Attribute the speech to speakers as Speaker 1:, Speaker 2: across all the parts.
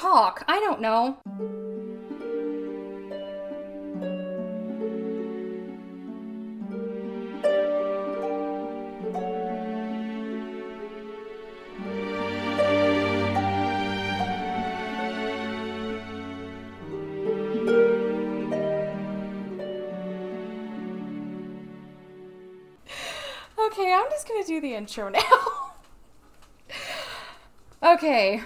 Speaker 1: talk. I don't know. Okay, I'm just gonna do the intro now. Okay.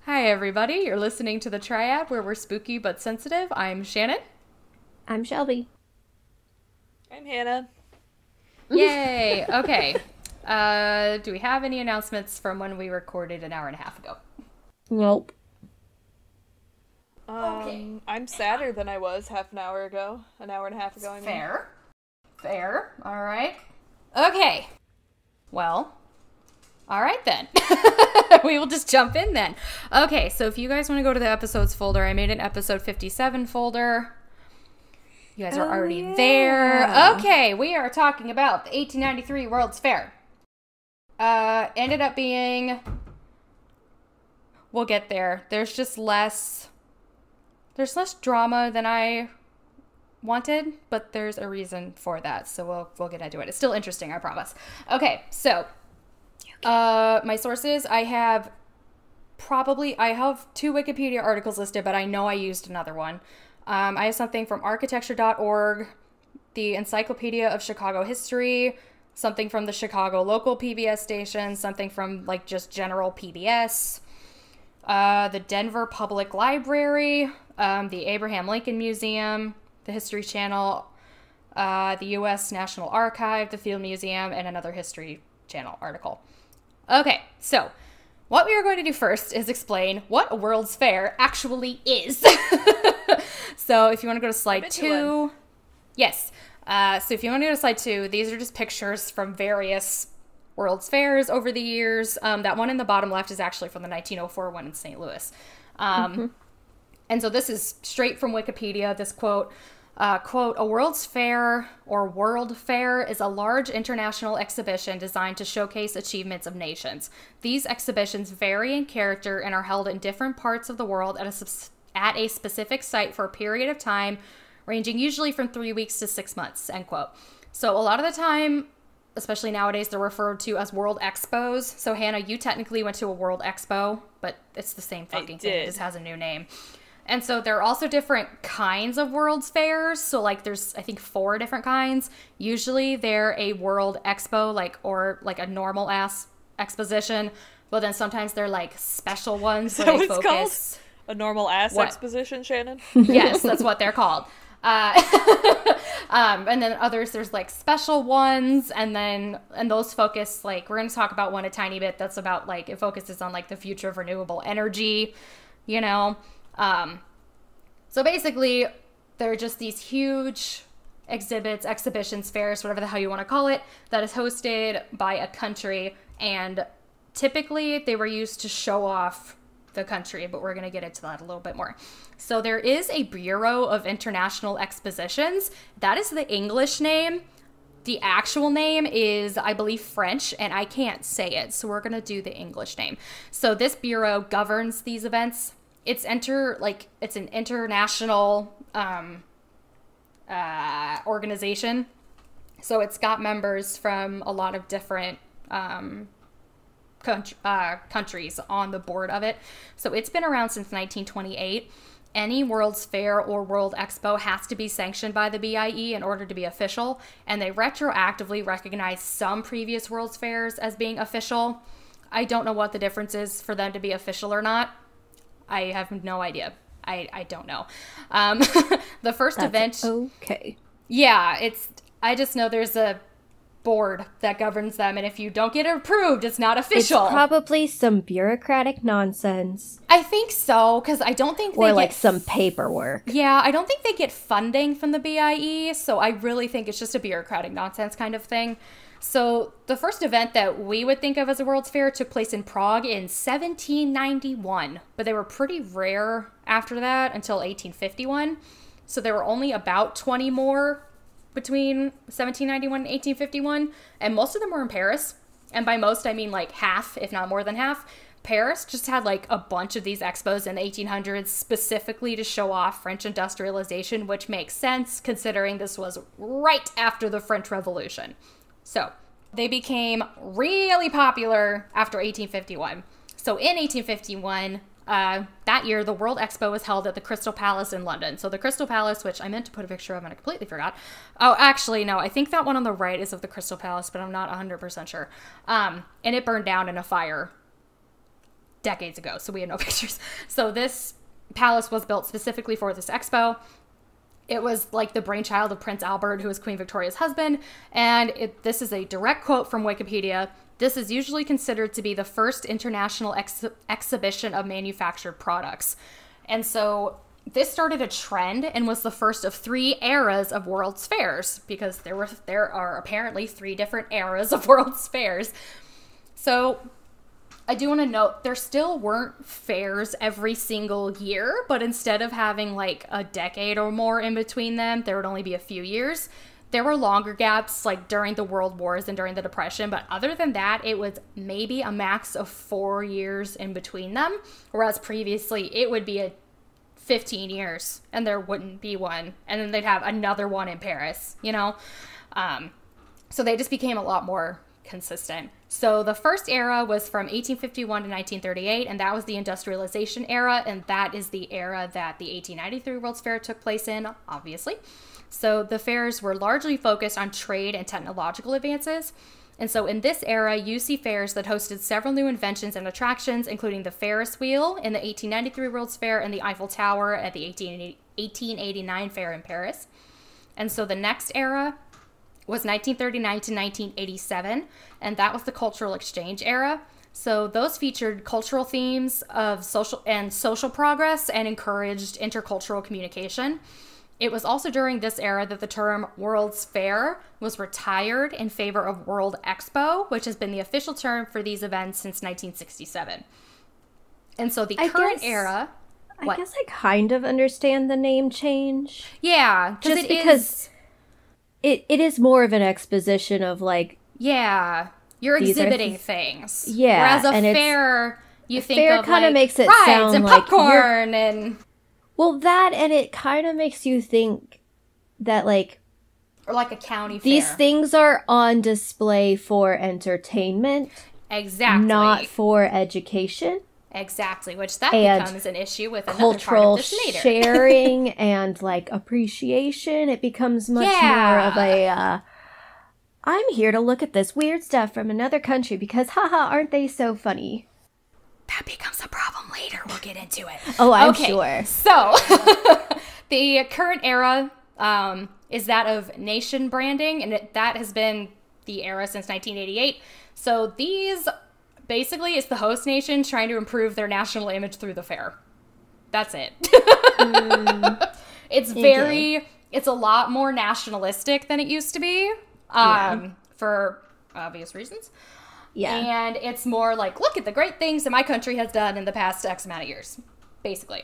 Speaker 1: Hi, everybody. You're listening to The Triad, where we're spooky but sensitive. I'm Shannon.
Speaker 2: I'm Shelby.
Speaker 3: I'm Hannah.
Speaker 1: Yay! Okay. Do we have any announcements from when we recorded an hour and a half ago?
Speaker 2: Nope.
Speaker 1: Okay.
Speaker 3: I'm sadder than I was half an hour ago. An hour and a half ago, I mean.
Speaker 1: Fair. Fair. All right. Okay. Well, all right then. We will just jump in then. Okay, so if you guys want to go to the episodes folder, I made an episode 57 folder. You guys are already there. Okay, we are talking about the 1893 World's Fair. Ended up being... We'll get there. There's just less... There's less drama than I wanted, but there's a reason for that, so we'll get into it. It's still interesting, I promise. Okay, so my sources, I have two Wikipedia articles listed, but I know I used another one. I have something from architecture.org, the Encyclopedia of Chicago History, something from the Chicago local PBS station, something from like just general PBS, the Denver Public Library, the Abraham Lincoln Museum, the History Channel, the U.S. National Archive, the Field Museum, and another History Channel article. Okay, so what we are going to do first is explain what a World's Fair actually is. So if you want to go to slide 2. Yes. So if you want to go to slide 2, these are just pictures from various World's Fairs over the years. That one in the bottom left is actually from the 1904 one in St. Louis. And so this is straight from Wikipedia, this quote. Quote, a World's Fair or World Fair is a large international exhibition designed to showcase achievements of nations. These exhibitions vary in character and are held in different parts of the world at a specific site for a period of time, ranging usually from 3 weeks to 6 months, end quote. So a lot of the time, especially nowadays, they're referred to as World Expos. So Hannah, you technically went to a World Expo, but it's the same fucking thing. It just has a new name. And so there are also different kinds of World's Fairs. So, like, there's, I think, 4 different kinds. Usually they're a World Expo, or a normal-ass exposition. But then sometimes they're, like, special ones where they focus...
Speaker 3: Called? A normal-ass exposition, Shannon?
Speaker 1: Yes, that's what they're called. And then others, there's, like, special ones. And those focus, like, we're going to talk about one a tiny bit that's about, like, it focuses on, like, the future of renewable energy, you know? So basically, they're just these huge exhibits, exhibitions, fairs, whatever the hell you want to call it, that is hosted by a country, and typically they were used to show off the country, but we're going to get into that a little bit more. So there is a Bureau of International Expositions. That is the English name. The actual name is, I believe, French, and I can't say it, so we're going to do the English name. So this bureau governs these events. It's an international organization, so it's got members from a lot of different countries on the board of it. So it's been around since 1928. Any World's Fair or World Expo has to be sanctioned by the BIE in order to be official, and they retroactively recognize some previous World's Fairs as being official. I don't know what the difference is for them to be official or not. I have no idea. I don't know. The first event...
Speaker 2: Okay.
Speaker 1: Yeah, I just know there's a board that governs them, and if you don't get it approved, it's not official.
Speaker 2: It's probably some bureaucratic nonsense.
Speaker 1: I think so, because I don't think
Speaker 2: Or like some paperwork.
Speaker 1: Yeah, I don't think they get funding from the BIE, so I really think it's just a bureaucratic nonsense kind of thing. So the first event that we would think of as a World's Fair took place in Prague in 1791, but they were pretty rare after that until 1851. So there were only about 20 more between 1791 and 1851, and most of them were in Paris. And by most, I mean like half, if not more than half. Paris just had like a bunch of these expos in the 1800s specifically to show off French industrialization, which makes sense considering this was right after the French Revolution. So they became really popular after 1851. So in 1851, that year, the World Expo was held at the Crystal Palace in London. So the Crystal Palace, which I meant to put a picture of and I completely forgot. Oh, actually, no, I think that one on the right is of the Crystal Palace, but I'm not 100% sure. And it burned down in a fire decades ago, so we have no pictures. So this palace was built specifically for this expo. It was like the brainchild of Prince Albert, who was Queen Victoria's husband. And this is a direct quote from Wikipedia. This is usually considered to be the first international exhibition of manufactured products. And so this started a trend and was the first of 3 eras of World's Fairs, because there are apparently 3 different eras of World's Fairs. So I do want to note, there still weren't fairs every single year, but instead of having like a decade or more in between them, there would only be a few years. There were longer gaps like during the World Wars and during the Depression, but other than that, it was maybe a max of 4 years in between them, whereas previously it would be 15 years and there wouldn't be one, and then they'd have another one in Paris, you know? So they just became a lot more consistent. So the first era was from 1851 to 1938, and that was the industrialization era, and that is the era that the 1893 World's Fair took place in, obviously. So the fairs were largely focused on trade and technological advances. And so in this era, you see fairs that hosted several new inventions and attractions, including the Ferris wheel in the 1893 World's Fair and the Eiffel Tower at the 1889 fair in Paris. And so the next era was 1939 to 1987, and that was the cultural exchange era. So those featured cultural themes of social progress and encouraged intercultural communication. It was also during this era that the term World's Fair was retired in favor of World Expo, which has been the official term for these events since 1967. And so the current era...
Speaker 2: I guess I kind of understand the name change.
Speaker 1: Yeah.
Speaker 2: Just because it is more of an exposition of like...
Speaker 1: Yeah. You're exhibiting things.
Speaker 2: Yeah.
Speaker 1: Whereas a fair, you think
Speaker 2: fair
Speaker 1: of
Speaker 2: kind of
Speaker 1: like
Speaker 2: makes it
Speaker 1: rides
Speaker 2: sound
Speaker 1: and
Speaker 2: like
Speaker 1: popcorn and...
Speaker 2: Well, that, and it kind of makes you think that, like...
Speaker 1: Or like a county fair.
Speaker 2: These things are on display for entertainment.
Speaker 1: Exactly.
Speaker 2: Not for education.
Speaker 1: Exactly, which that
Speaker 2: and
Speaker 1: becomes an issue with another
Speaker 2: cultural
Speaker 1: part of this later.
Speaker 2: sharing and, like, appreciation. It becomes much more of a, I'm here to look at this weird stuff from another country because, haha, aren't they so funny?
Speaker 1: That becomes a problem later. We'll get into it.
Speaker 2: Oh, I'm sure.
Speaker 1: So, the current era is that of nation branding, and that has been the era since 1988. So these, basically, it's the host nation trying to improve their national image through the fair. That's it. It's a lot more nationalistic than it used to be, for obvious reasons.
Speaker 2: Yeah.
Speaker 1: And it's more like, look at the great things that my country has done in the past X amount of years, basically.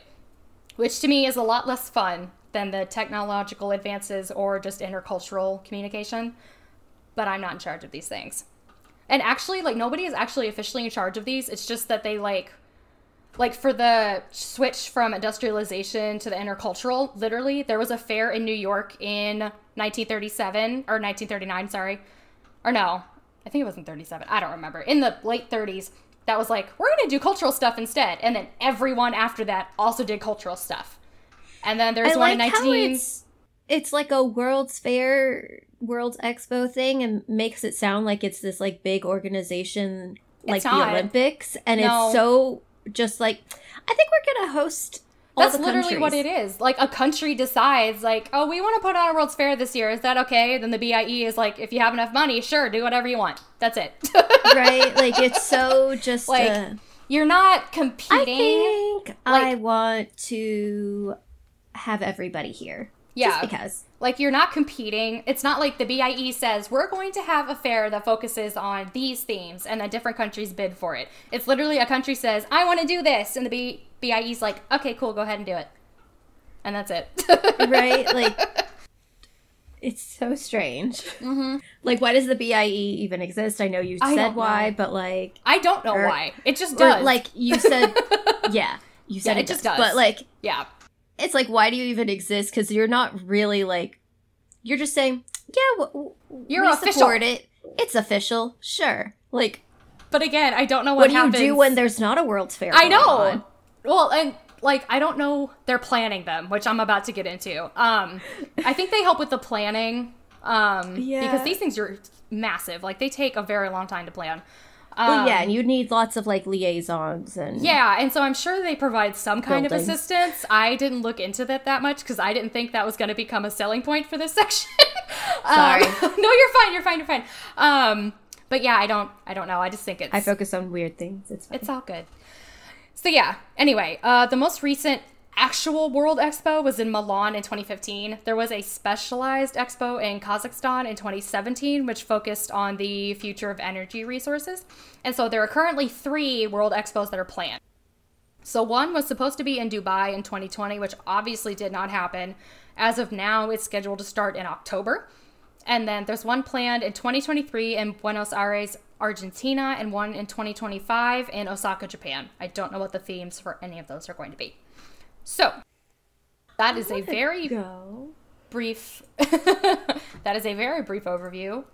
Speaker 1: Which to me is a lot less fun than the technological advances or just intercultural communication. But I'm not in charge of these things. And actually, like, nobody is actually officially in charge of these. It's just that they, like for the switch from industrialization to the intercultural, literally, there was a fair in New York in 1937, or 1939, sorry. Or no. I think it was in 37. I don't remember. In the late 30s, that was like, we're going to do cultural stuff instead. And then everyone after that also did cultural stuff. And then there's one in 19...
Speaker 2: It's like a World's Fair, World's Expo thing, and makes it sound like it's this like big organization like the Olympics. And it's so just like, I think we're going to host all the countries. That's literally
Speaker 1: what it is. Like, a country decides, like, oh, we want to put on a World's Fair this year. Is that okay? Then the BIE is like, if you have enough money, sure, do whatever you want. That's it.
Speaker 2: Right? Like, it's so just...
Speaker 1: like, you're not competing.
Speaker 2: I think I want to have everybody here.
Speaker 1: Yeah.
Speaker 2: Just because.
Speaker 1: Like, you're not competing. It's not like the BIE says, we're going to have a fair that focuses on these themes, and then different countries bid for it. It's literally a country says, I want to do this, and the BIE's like, okay, cool, go ahead and do it. And that's it.
Speaker 2: Right? Like, It's so strange. Mm-hmm. Like, why does the BIE even exist? I know you said why, but like...
Speaker 1: I don't know why. It just does.
Speaker 2: Or, like, you said... yeah, you said
Speaker 1: it just does.
Speaker 2: But, like...
Speaker 1: Yeah.
Speaker 2: It's like, why do you even exist? Because you're not really, like... You're just saying, yeah,
Speaker 1: you're
Speaker 2: we
Speaker 1: official.
Speaker 2: Support it. It's official. Sure. Like...
Speaker 1: But again, I don't know what happens.
Speaker 2: What do you do when there's not a World's Fair
Speaker 1: I know.
Speaker 2: On?
Speaker 1: Well, and... Like, I don't know, they're planning them, which I'm about to get into. I think they help with the planning, because these things are massive. Like, they take a very long time to plan.
Speaker 2: Well, yeah, and you need lots of, like, liaisons and...
Speaker 1: Yeah, and so I'm sure they provide some kind of assistance. I didn't look into that much, because I didn't think that was going to become a selling point for this section.
Speaker 2: Sorry.
Speaker 1: No, you're fine. But yeah, I don't know. I just think it's...
Speaker 2: I focus on weird things. It's fine.
Speaker 1: It's all good. So yeah, anyway, the most recent actual World Expo was in Milan in 2015. There was a specialized expo in Kazakhstan in 2017, which focused on the future of energy resources. And so there are currently 3 World Expos that are planned. So one was supposed to be in Dubai in 2020, which obviously did not happen. As of now, it's scheduled to start in October. And then there's one planned in 2023 in Buenos Aires, Argentina, and one in 2025 in Osaka, Japan. I don't know what the themes for any of those are going to be. So, that is a very brief overview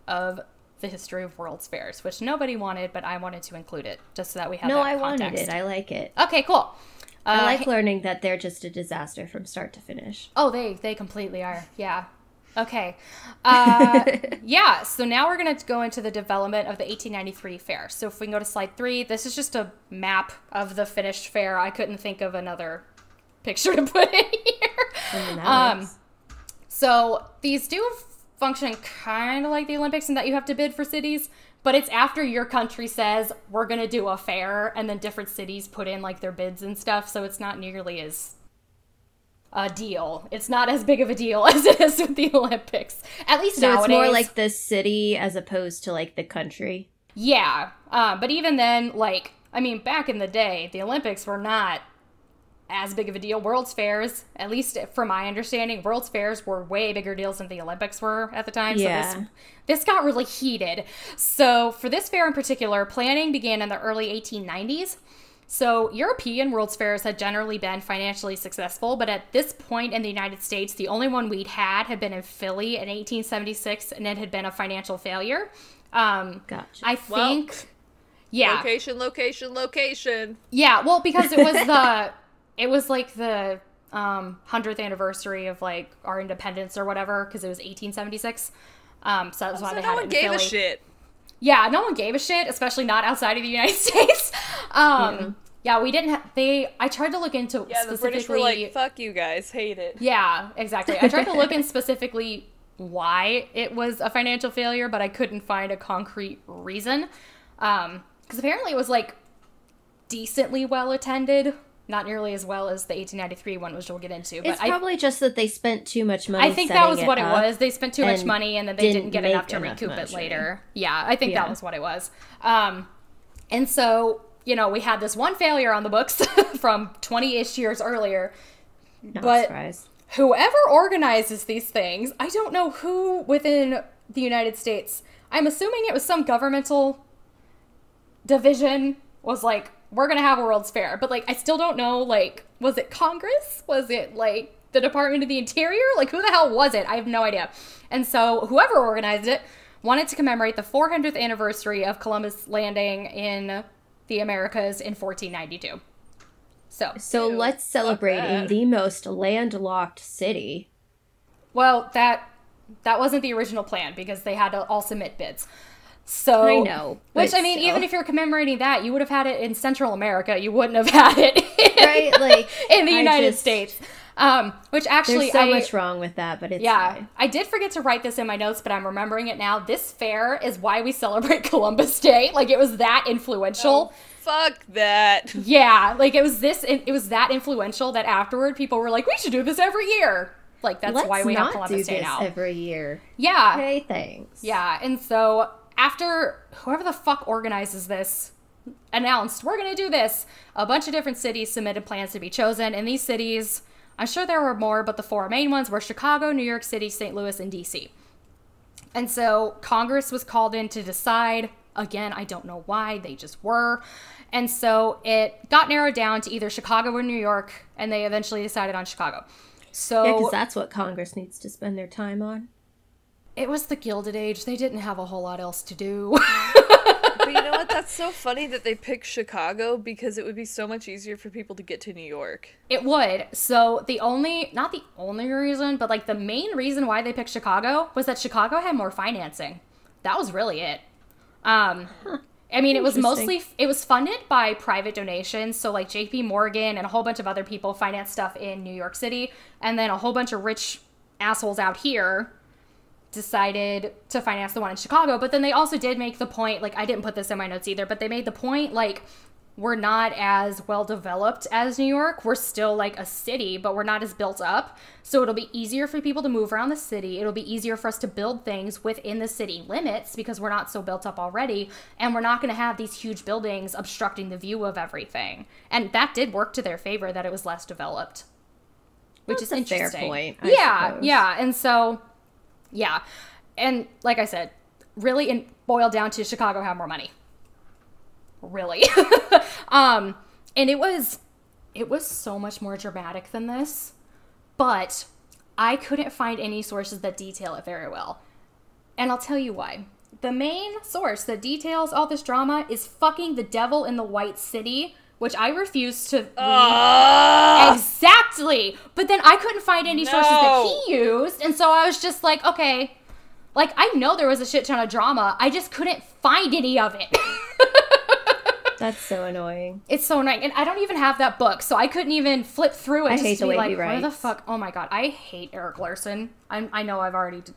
Speaker 1: of the history of World's Fairs, which nobody wanted, but I wanted to include it just so that we have that context.
Speaker 2: No, I wanted it. I like it.
Speaker 1: Okay, cool.
Speaker 2: I like learning that they're just a disaster from start to finish.
Speaker 1: Oh, they completely are. Yeah. Okay. Yeah, so now we're going to go into the development of the 1893 fair. So if we can go to slide 3, this is just a map of the finished fair. I couldn't think of another picture to put in here. So these do function kind of like the Olympics in that you have to bid for cities, but it's after your country says, we're going to do a fair, and then different cities put in like their bids and stuff, so it's not nearly as... a deal. It's not as big of a deal as it is with the Olympics. At least nowadays.
Speaker 2: So it's more like the city as opposed to like the country.
Speaker 1: Yeah. But even then, like, I mean, back in the day, the Olympics were not as big of a deal. World's Fairs, at least from my understanding, World's Fairs were way bigger deals than the Olympics were at the time.
Speaker 2: Yeah.
Speaker 1: So this got really heated. So for this fair in particular, planning began in the early 1890s. So European World's Fairs had generally been financially successful, but at this point in the United States, the only one we'd had been in Philly in 1876, and it had been a financial failure.
Speaker 2: Gotcha.
Speaker 1: I think, yeah.
Speaker 3: Location.
Speaker 1: Yeah, well, because it was like the 100th anniversary of like our independence or whatever, because it was 1876. So that was why they had it in Philly.
Speaker 3: No one gave a shit.
Speaker 1: Yeah, no one gave a shit, especially not outside of the United States. Yeah, we didn't I tried to look into specifically...
Speaker 3: Yeah, the British were like, fuck you guys, hate it.
Speaker 1: Yeah, exactly. I tried to look in specifically why it was a financial failure, but I couldn't find a concrete reason. Because apparently it was, like, decently well attended. Not nearly as well as the 1893 one, which we'll get into. But
Speaker 2: it's probably just that they spent too much money.
Speaker 1: I think that was what it was. They spent too much money, and then they didn't get enough to recoup it later. Yeah, I think that was what it was. And so... you know, we had this one failure on the books from 20-ish years earlier.
Speaker 2: Not surprised.
Speaker 1: Whoever organizes these things, I don't know who within the United States, I'm assuming it was some governmental division, was like, we're going to have a World's Fair. But, like, I still don't know, like, was it Congress? Was it, like, the Department of the Interior? Like, who the hell was it? I have no idea. And so whoever organized it wanted to commemorate the 400th anniversary of Columbus landing in... the Americas in 1492. So
Speaker 2: let's celebrate in the most landlocked city.
Speaker 1: Well, that wasn't the original plan because they had to all submit bids. So
Speaker 2: I know.
Speaker 1: Which, I mean, even if you're commemorating that, you would have had it in Central America. You wouldn't have had it in the United States. Which actually...
Speaker 2: there's so much wrong with that, but it's fine.
Speaker 1: I did forget to write this in my notes, but I'm remembering it now. This fair is why we celebrate Columbus Day. Like, it was that influential.
Speaker 3: Oh, fuck that.
Speaker 1: Yeah, like, it was that influential that afterward people were like, we should do this every year. Like, that's why we have Columbus Day now.
Speaker 2: Every year.
Speaker 1: Yeah.
Speaker 2: Okay, thanks.
Speaker 1: Yeah, and so after whoever the fuck organizes this announced, we're going to do this, a bunch of different cities submitted plans to be chosen, and these cities I'm sure there were more, but the 4 main ones were Chicago, New York City, St. Louis, and DC. And so Congress was called in to decide. Again, I don't know why, they just were. And so it got narrowed down to either Chicago or New York, and they eventually decided on Chicago. So
Speaker 2: yeah, because that's what Congress needs to spend their time on.
Speaker 1: It was the Gilded Age. They didn't have a whole lot else to do.
Speaker 3: But you know what? That's so funny that they picked Chicago, because it would be so much easier for people to get to New York.
Speaker 1: It would. So not the only reason, but like the main reason why they picked Chicago was that Chicago had more financing. That was really it. I mean, it was funded by private donations. So like JP Morgan and a whole bunch of other people financed stuff in New York City. And then a whole bunch of rich assholes out here decided to finance the one in Chicago. But then they also did make the point, like, I didn't put this in my notes either, but they made the point, like, we're not as well developed as New York. We're still like a city, but we're not as built up. So it'll be easier for people to move around the city. It'll be easier for us to build things within the city limits because we're not so built up already. And we're not going to have these huge buildings obstructing the view of everything. And that did work to their favor, that it was less developed. Which is interesting.
Speaker 2: Fair point.
Speaker 1: Yeah. And so, yeah. And like I said, really boiled down to Chicago had more money. Really. And it was so much more dramatic than this, but I couldn't find any sources that detail it very well. And I'll tell you why. The main source that details all this drama is fucking The Devil in the White City, which I refuse to read. Exactly. But then I couldn't find any sources that he used, and so I was just like, okay. Like, I know there was a shit ton of drama. I just couldn't find any of it.
Speaker 2: That's so annoying.
Speaker 1: It's so annoying. And I don't even have that book, so I couldn't even flip through it.
Speaker 2: I hate the way he writes.
Speaker 1: Where the fuck? Oh my god, I hate Erik Larson. I know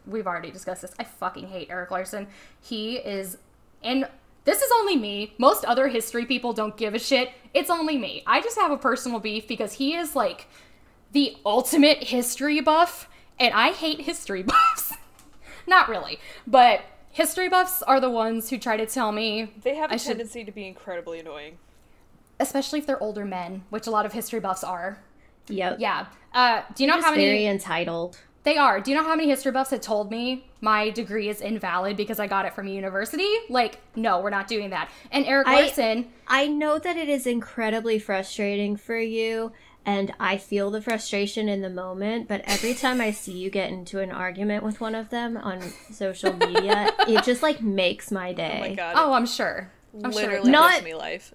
Speaker 1: we've already discussed this. I fucking hate Erik Larson. He is, and this is only me. Most other history people don't give a shit. It's only me. I just have a personal beef because he is like the ultimate history buff, and I hate history buffs. Not really, but history buffs are the ones who try to tell me
Speaker 3: they have a tendency to be incredibly annoying.
Speaker 1: Especially if they're older men, which a lot of history buffs are.
Speaker 2: Yep.
Speaker 1: Yeah. Do you know how many...
Speaker 2: very entitled.
Speaker 1: They are. Do you know how many history buffs have told me my degree is invalid because I got it from a university? Like, no, we're not doing that. And Erik Larson...
Speaker 2: I know that it is incredibly frustrating for you, and I feel the frustration in the moment, but every time I see you get into an argument with one of them on social media, it just, like, makes my day.
Speaker 3: Oh my god.
Speaker 1: Oh, I'm sure.
Speaker 3: Literally gives me life.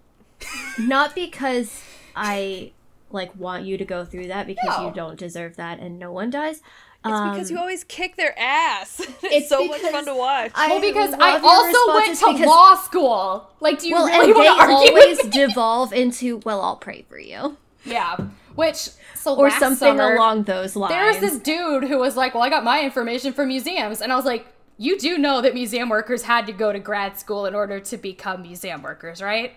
Speaker 2: Not because I, like, want you to go through that, because you don't deserve that, and no one does.
Speaker 3: It's because you always kick their ass. It's so much fun to watch.
Speaker 1: Well, because I also went to law school. Like, do you really want to argue?
Speaker 2: They always devolve into, well, I'll pray for you.
Speaker 1: Yeah. Which, so
Speaker 2: or
Speaker 1: last
Speaker 2: something
Speaker 1: summer,
Speaker 2: along those lines.
Speaker 1: There was this dude who was like, well, I got my information from museums. And I was like, you do know that museum workers had to go to grad school in order to become museum workers, right?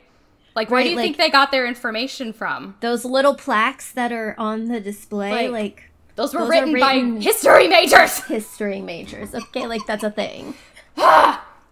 Speaker 1: Like, where do you think they got their information from?
Speaker 2: Those little plaques that are on the display, like
Speaker 1: those were written by history majors!
Speaker 2: History majors. Okay, like, that's a thing.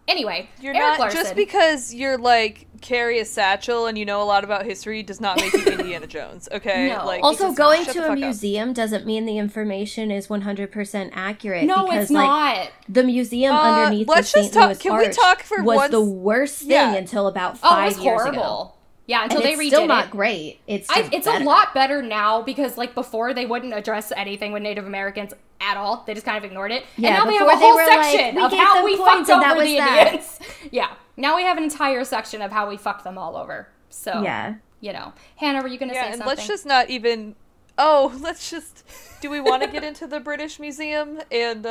Speaker 1: Anyway,
Speaker 3: you're
Speaker 1: Erik
Speaker 3: not
Speaker 1: Larson.
Speaker 3: Just because you're like carry a satchel and you know a lot about history does not make you Indiana Jones. Okay.
Speaker 1: No.
Speaker 3: Like,
Speaker 2: also, going to a museum doesn't mean the information is 100% accurate.
Speaker 1: No,
Speaker 2: because,
Speaker 1: it's not.
Speaker 2: Like, the museum underneath the St. Louis Arch was the worst thing until about 5 years ago.
Speaker 1: Yeah, until they redid it.
Speaker 2: It's still not great. It's
Speaker 1: a lot better now because, like, before they wouldn't address anything with Native Americans at all. They just kind of ignored it.
Speaker 2: Yeah,
Speaker 1: and now they have a whole section of how we fucked over the Indians. Yeah, now we have an entire section of how we fucked them all over. So,
Speaker 2: yeah,
Speaker 1: you know. Hannah, were you going to say something?
Speaker 3: Yeah, and let's just not even... do we want to get into the British Museum and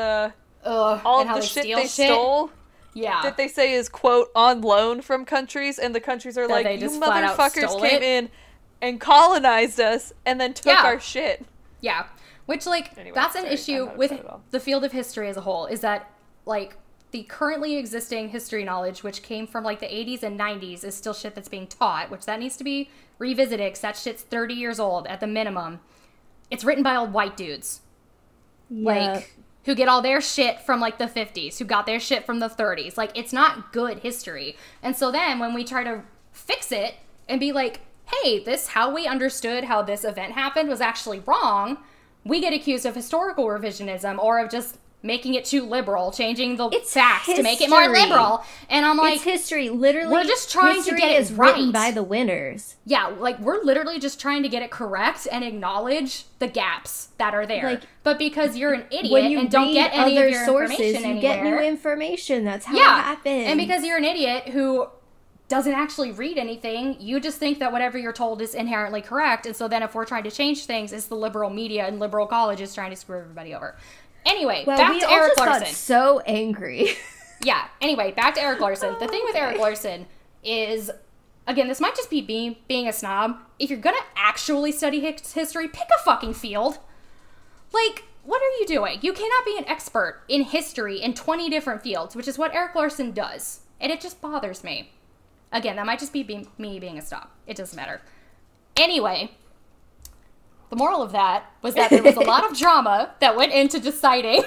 Speaker 3: all of the shit they stole?
Speaker 1: Yeah.
Speaker 3: That they say is, quote, on loan from countries, and the countries are like, you motherfuckers came in and colonized us and then took our shit.
Speaker 1: Yeah. Which, like, that's an issue with the field of history as a whole, is that, like, the currently existing history knowledge, which came from, like, the 80s and 90s, is still shit that's being taught, which that needs to be revisited, because that shit's 30 years old at the minimum. It's written by old white dudes.
Speaker 2: Yeah.
Speaker 1: Like... who get all their shit from, like, the 50s, who got their shit from the 30s. Like, it's not good history. And so then when we try to fix it and be like, hey, how we understood how this event happened was actually wrong, we get accused of historical revisionism or of just making it too liberal, changing the facts to make it more liberal. And I'm like,
Speaker 2: it's history. Literally,
Speaker 1: we're just trying to get it right.
Speaker 2: Written by the winners.
Speaker 1: Yeah, like, we're literally just trying to get it correct and acknowledge the gaps that are there. Like, but because you're an idiot and don't get any of your sources, you get new
Speaker 2: information. That's how it happens.
Speaker 1: And because you're an idiot who doesn't actually read anything, you just think that whatever you're told is inherently correct. And so then if we're trying to change things, it's the liberal media and liberal colleges trying to screw everybody over. Anyway, back to Erik Larson.
Speaker 2: Got so angry.
Speaker 1: Yeah. Anyway, back to Erik Larson. The thing with Erik Larson is, again, this might just be being a snob. If you're gonna actually study history, pick a fucking field. Like, what are you doing? You cannot be an expert in history in 20 different fields, which is what Erik Larson does. And it just bothers me. Again, that might just be me being a snob. It doesn't matter. Anyway, the moral of that was that there was a lot of drama that went into deciding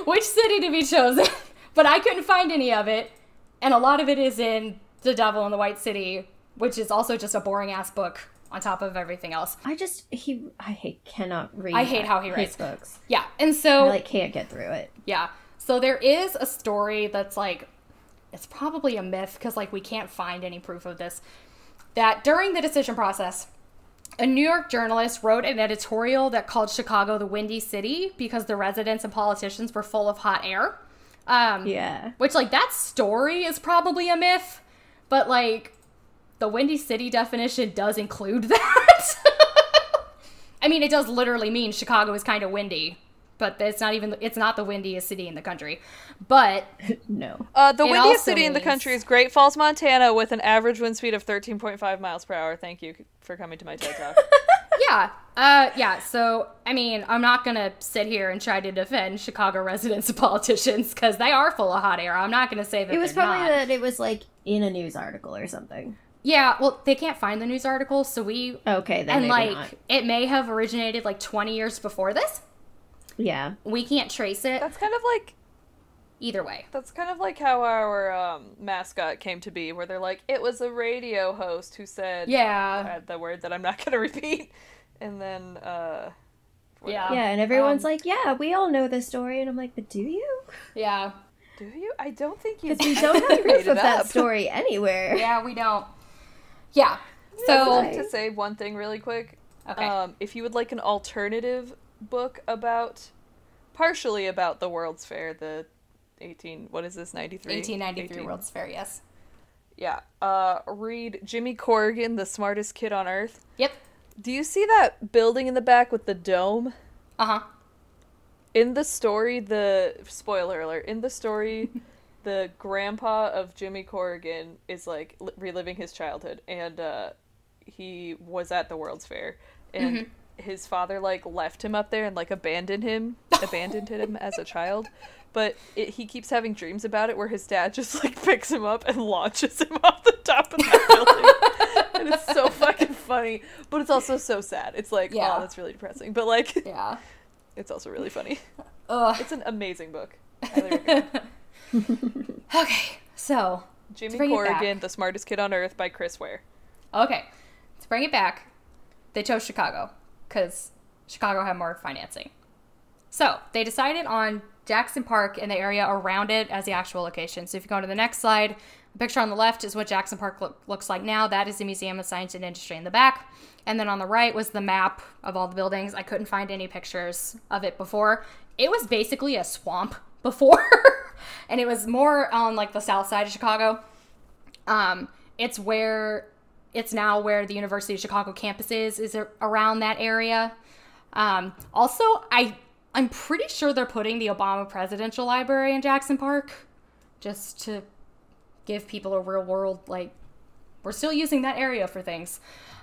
Speaker 1: which city to be chosen, but I couldn't find any of it, and a lot of it is in The Devil in the White City, which is also just a boring-ass book on top of everything else.
Speaker 2: I cannot read.
Speaker 1: I hate how he writes
Speaker 2: books.
Speaker 1: Yeah, and so...
Speaker 2: I, can't get through it.
Speaker 1: Yeah, so there is a story that's, it's probably a myth, because, we can't find any proof of this, that during the decision process, a New York journalist wrote an editorial that called Chicago the Windy City because the residents and politicians were full of hot air. Which, that story is probably a myth, but, the Windy City definition does include that. I mean, it does literally mean Chicago is kind of windy, but it's not the windiest city in the country. But
Speaker 2: no.
Speaker 3: The windiest city in the country is Great Falls, Montana, with an average wind speed of 13.5 miles per hour. Thank you for coming to my TED Talk.
Speaker 1: Yeah. So, I mean, I'm not going to sit here and try to defend Chicago residents and politicians because they are full of hot air. I'm not going to say that
Speaker 2: it was probably that it was in a news article or something.
Speaker 1: Yeah, well, they can't find the news article, so we...
Speaker 2: Okay, then maybe not.
Speaker 1: It may have originated 20 years before this.
Speaker 2: Yeah.
Speaker 1: We can't trace it.
Speaker 3: That's kind of
Speaker 1: either way.
Speaker 3: That's kind of how our mascot came to be, where they're it was a radio host who said...
Speaker 1: Yeah.
Speaker 3: The word that I'm not going to repeat. And then,
Speaker 2: Yeah, and everyone's yeah, we all know this story. And I'm but do you?
Speaker 1: Yeah.
Speaker 3: Do you? I don't think you do.
Speaker 2: Because we don't have proof of that story anywhere.
Speaker 1: Yeah, we don't. Yeah. So...
Speaker 3: I'd like to say one thing really quick.
Speaker 1: Okay.
Speaker 3: If you would like an alternative book partially about the World's Fair, the
Speaker 1: 1893 World's Fair, yes.
Speaker 3: Yeah. Read Jimmy Corrigan, The Smartest Kid on Earth.
Speaker 1: Yep.
Speaker 3: Do you see that building in the back with the dome?
Speaker 1: Uh-huh.
Speaker 3: In the story, spoiler alert, in the story, the grandpa of Jimmy Corrigan is, reliving his childhood, and, he was at the World's Fair, and his father, left him up there and, abandoned him as a child, but he keeps having dreams about it where his dad just, picks him up and launches him off the top of the building, and it's so fucking funny, but it's also so sad. It's oh, that's really depressing, but,
Speaker 1: yeah.
Speaker 3: It's also really funny.
Speaker 1: Ugh.
Speaker 3: It's an amazing book. Highly recommend.
Speaker 1: Okay, so...
Speaker 3: Jimmy Corrigan, The Smartest Kid on Earth by Chris Ware.
Speaker 1: Okay, to bring it back, they chose Chicago, because Chicago had more financing. So, they decided on Jackson Park and the area around it as the actual location. So if you go to the next slide, the picture on the left is what Jackson Park looks like now. That is the Museum of Science and Industry in the back. And then on the right was the map of all the buildings. I couldn't find any pictures of it before. It was basically a swamp before. And it was more on the south side of Chicago. It's now where the University of Chicago campus is around that area. Also, I'm pretty sure they're putting the Obama Presidential Library in Jackson Park just to give people a real world, we're still using that area for things.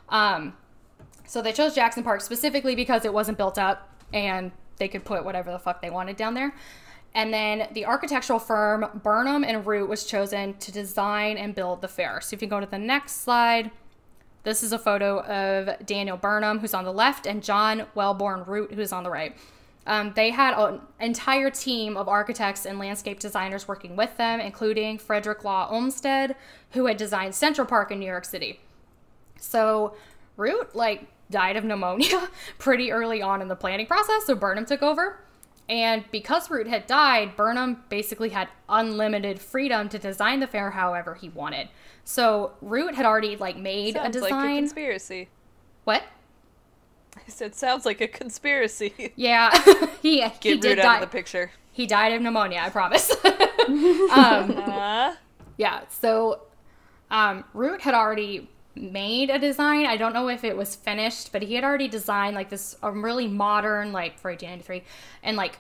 Speaker 1: So they chose Jackson Park specifically because it wasn't built up and they could put whatever the fuck they wanted down there. And then the architectural firm Burnham and Root was chosen to design and build the fair. So if you go to the next slide, this is a photo of Daniel Burnham, who's on the left, and John Wellborn Root, who's on the right. They had an entire team of architects and landscape designers working with them, including Frederick Law Olmsted, who had designed Central Park in New York City. So Root, like, died of pneumonia pretty early on in the planning process, so Burnham took over. And because Root had died, Burnham basically had unlimited freedom to design the fair however he wanted. So Root had already, like, made a design.
Speaker 3: Sounds like a conspiracy.
Speaker 1: What?
Speaker 3: I said, sounds like a conspiracy.
Speaker 1: Yeah. he
Speaker 3: Get
Speaker 1: did
Speaker 3: Root
Speaker 1: die.
Speaker 3: out of the picture.
Speaker 1: He died of pneumonia, I promise. Yeah, so Root had already made a design. I don't know if it was finished, but he had already designed, like, this really modern, like, for 1893, and, like,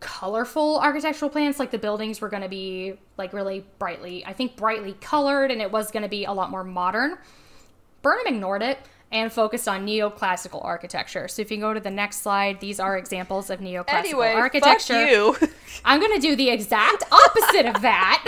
Speaker 1: colorful architectural plans. Like, the buildings were going to be, like, really brightly colored, and it was going to be a lot more modern. Burnham ignored it and focused on neoclassical architecture. So if you go to the next slide, these are examples of neoclassical architecture.
Speaker 3: Fuck you.
Speaker 1: I'm going to do the exact opposite of that.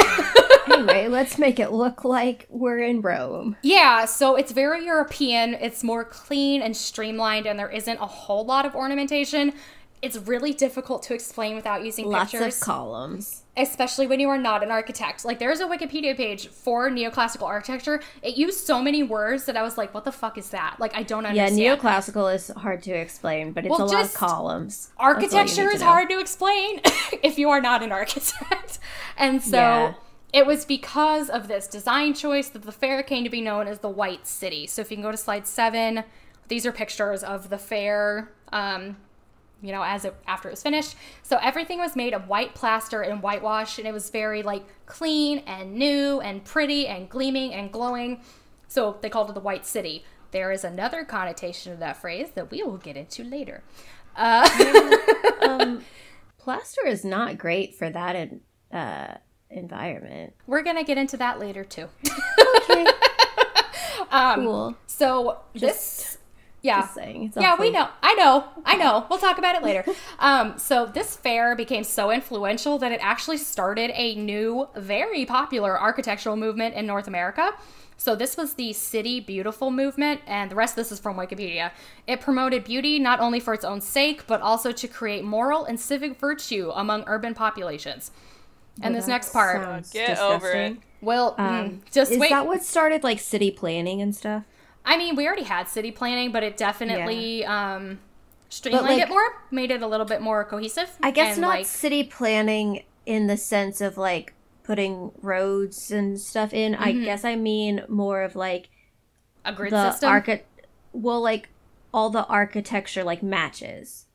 Speaker 2: Anyway, let's make it look like we're in Rome.
Speaker 1: Yeah, so it's very European. It's more clean and streamlined, and there isn't a whole lot of ornamentation. It's really difficult to explain without using pictures.
Speaker 2: Lots of columns.
Speaker 1: Especially when you are not an architect. Like, there's a Wikipedia page for neoclassical architecture. It used so many words that I was like, what the fuck is that? Like, I don't understand.
Speaker 2: Yeah, neoclassical is hard to explain, but it's a lot of columns.
Speaker 1: Architecture is hard to explain if you are not an architect. And so it was because of this design choice that the fair came to be known as the White City. So if you can go to slide 7, these are pictures of the fair, you know, after it was finished. So everything was made of white plaster and whitewash, and it was very, like, clean and new and pretty and gleaming and glowing. So they called it the White City. There is another connotation of that phrase that we will get into later.
Speaker 2: Plaster is not great for that environment.
Speaker 1: We're going to get into that later, too.
Speaker 2: Okay. Cool.
Speaker 1: So yeah.
Speaker 2: Just saying,
Speaker 1: we know. I know. We'll talk about it later. So this fair became so influential that it actually started a new, very popular architectural movement in North America. So this was the City Beautiful movement, and the rest of this is from Wikipedia. It promoted beauty not only for its own sake, but also to create moral and civic virtue among urban populations. And this next part.
Speaker 3: Get
Speaker 2: disgusting.
Speaker 3: over it.
Speaker 1: Well, just
Speaker 2: is
Speaker 1: wait.
Speaker 2: Is that what started, like, city planning and stuff?
Speaker 1: I mean, we already had city planning, but it definitely streamlined it more, made it a little bit more cohesive.
Speaker 2: I guess not city planning in the sense of, like, putting roads and stuff in. Mm-hmm. I guess I mean more of, like,
Speaker 1: a grid system.
Speaker 2: Like, all the architecture, like, matches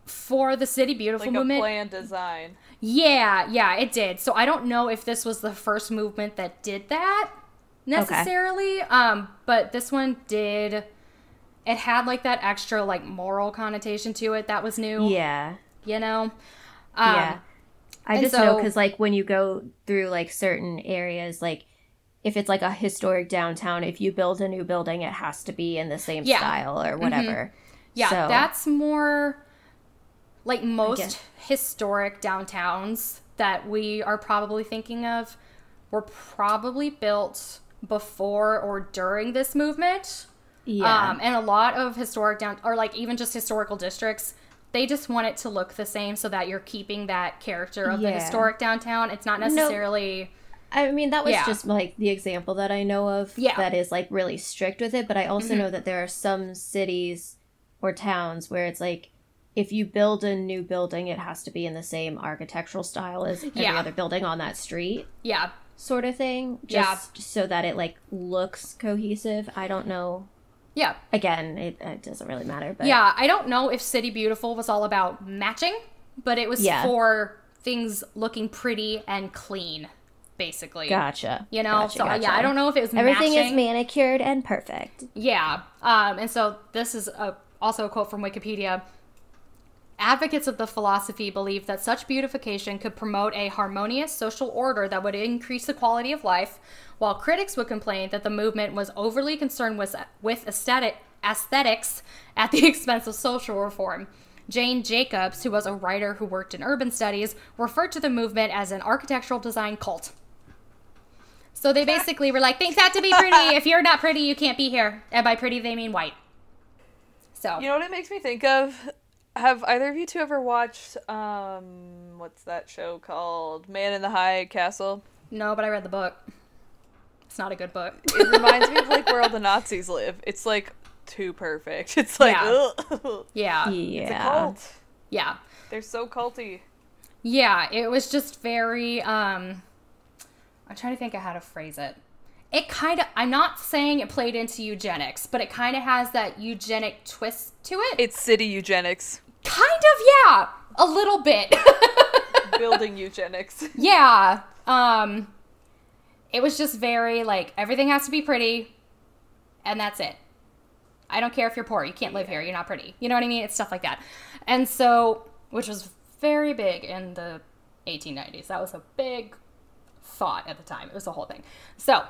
Speaker 1: for the City Beautiful movement.
Speaker 3: Like a planned design.
Speaker 1: Yeah, it did. So I don't know if this was the first movement that did that necessarily, but this one did. It had, like, that extra, like, moral connotation to it that was new.
Speaker 2: Yeah,
Speaker 1: you know.
Speaker 2: I just know because, like, when you go through, like, certain areas, like, if it's like a historic downtown, if you build a new building, it has to be in the same style or whatever. Mm-hmm.
Speaker 1: Yeah, so that's more like most historic downtowns that we are probably thinking of were probably built before or during this movement. Yeah. And a lot of historic or, like, even just historical districts, they just want it to look the same so that you're keeping that character of the historic downtown. It's not necessarily...
Speaker 2: I mean, that was just, like, the example that I know of that is, like, really strict with it. But I also know that there are some cities or towns where it's, like, if you build a new building, it has to be in the same architectural style as every other building on that street. Yeah. Sort of thing. Just so that it, like, looks cohesive. I don't know. Yeah. Again, it doesn't really matter. But
Speaker 1: yeah, I don't know if City Beautiful was all about matching, but it was for things looking pretty and clean, basically.
Speaker 2: Gotcha.
Speaker 1: You know? Gotcha. Yeah, I don't know if it was
Speaker 2: Everything
Speaker 1: matching.
Speaker 2: is manicured and perfect.
Speaker 1: Yeah. And so this is also a quote from Wikipedia. Advocates of the philosophy believed that such beautification could promote a harmonious social order that would increase the quality of life, while critics would complain that the movement was overly concerned with aesthetics at the expense of social reform. Jane Jacobs, who was a writer who worked in urban studies, referred to the movement as an architectural design cult. So they basically were like, things have to be pretty. If you're not pretty, you can't be here. And by pretty, they mean white. So,
Speaker 3: you know what it makes me think of? Have either of you two ever watched, what's that show called? Man in the High Castle?
Speaker 1: No, but I read the book. It's not a good book.
Speaker 3: It reminds me of like where all the Nazis live. It's like too perfect. It's like, ugh.
Speaker 1: Yeah.
Speaker 3: It's a cult.
Speaker 1: Yeah.
Speaker 3: They're so culty.
Speaker 1: Yeah, it was just very, I'm trying to think of how to phrase it. It kind of, I'm not saying it played into eugenics, but it kind of has that eugenic twist to it.
Speaker 3: It's city eugenics.
Speaker 1: Kind of, yeah. A little bit.
Speaker 3: Building eugenics.
Speaker 1: Yeah. It was just very, like, everything has to be pretty, and that's it. I don't care if you're poor. You can't live here. You're not pretty. You know what I mean? It's stuff like that. And so, which was very big in the 1890s. That was a big thought at the time. It was the whole thing. So,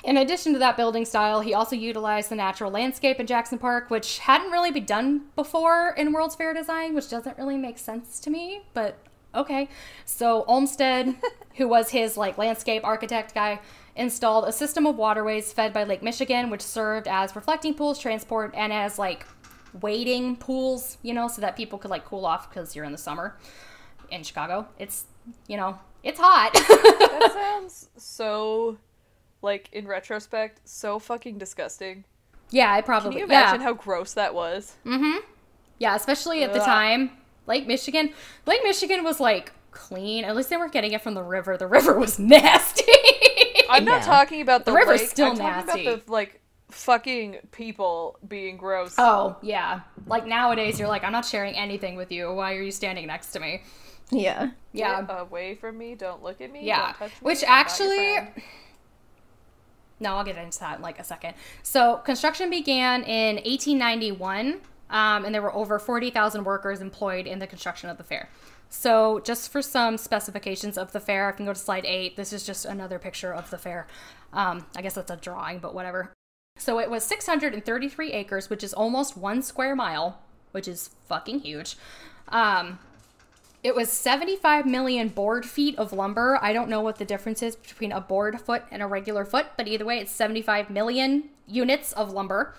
Speaker 1: in addition to that building style, he also utilized the natural landscape in Jackson Park, which hadn't really been done before in World's Fair design, which doesn't really make sense to me, but okay. So Olmsted, who was his like landscape architect guy, installed a system of waterways fed by Lake Michigan, which served as reflecting pools, transport, and as like waiting pools, you know, so that people could like cool off because you're in the summer in Chicago. It's, you know, it's hot.
Speaker 3: That sounds so, like, in retrospect, so fucking disgusting.
Speaker 1: Yeah, I probably...
Speaker 3: Can you imagine how gross that was?
Speaker 1: Mm-hmm. Yeah, especially at the time. Lake Michigan was, like, clean. At least they weren't getting it from the river. The river was nasty.
Speaker 3: I'm not talking about the
Speaker 1: river's
Speaker 3: lake.
Speaker 1: Still
Speaker 3: I'm
Speaker 1: nasty.
Speaker 3: talking about the, like, fucking people being gross.
Speaker 1: Oh, yeah. Like, nowadays, you're like, I'm not sharing anything with you. Why are you standing next to me?
Speaker 2: Yeah.
Speaker 1: Yeah.
Speaker 3: Get away from me. Don't look at me.
Speaker 1: Yeah.
Speaker 3: Don't touch me.
Speaker 1: Which actually... No, I'll get into that in like a second. So construction began in 1891, and there were over 40,000 workers employed in the construction of the fair. So just for some specifications of the fair, I can go to slide 8. This is just another picture of the fair. I guess that's a drawing, but whatever. So it was 633 acres, which is almost 1 square mile, which is fucking huge. It was 75 million board feet of lumber. I don't know what the difference is between a board foot and a regular foot, but either way, it's 75 million units of lumber.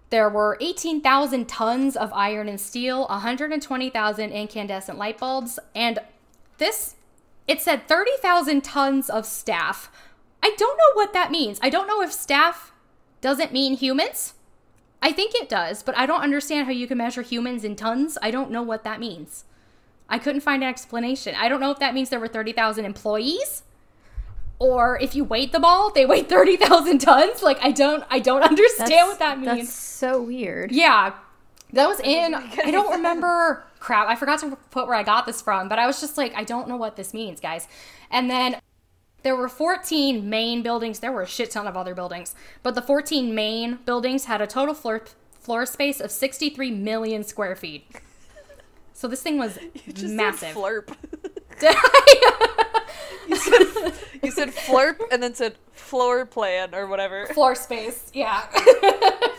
Speaker 1: There were 18,000 tons of iron and steel, 120,000 incandescent light bulbs, and it said 30,000 tons of staff. I don't know what that means. I don't know if staff doesn't mean humans. I think it does, but I don't understand how you can measure humans in tons. I don't know what that means. I couldn't find an explanation. I don't know if that means there were 30,000 employees, or if you weighed them all, they weighed 30,000 tons. Like, I don't understand what that means.
Speaker 2: That's so weird.
Speaker 1: Yeah. That was I don't remember, crap, I forgot to put where I got this from, but I was just like, I don't know what this means, guys. And then there were 14 main buildings. There were a shit ton of other buildings, but the 14 main buildings had a total floor space of 63 million square feet. So this thing was massive.
Speaker 3: Said flurp. you said flurp and then said floor plan or whatever.
Speaker 1: Floor space, yeah.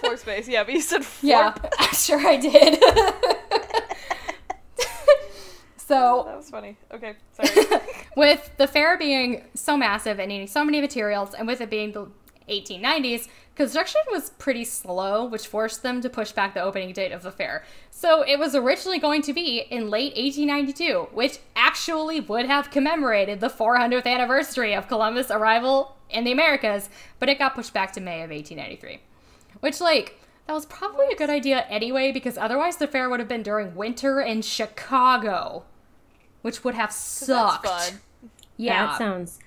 Speaker 3: Floor space, yeah, but you said flurp.
Speaker 1: Yeah, I'm sure I did. So
Speaker 3: that was funny. Okay, sorry.
Speaker 1: With the fair being so massive and needing so many materials, and with it being the 1890s, construction was pretty slow, which forced them to push back the opening date of the fair. So it was originally going to be in late 1892, which actually would have commemorated the 400th anniversary of Columbus' arrival in the Americas, but it got pushed back to May of 1893. Which, like, that was probably a good idea anyway, because otherwise the fair would have been during winter in Chicago, which would have sucked.
Speaker 3: That's fun.
Speaker 2: Yeah. That sounds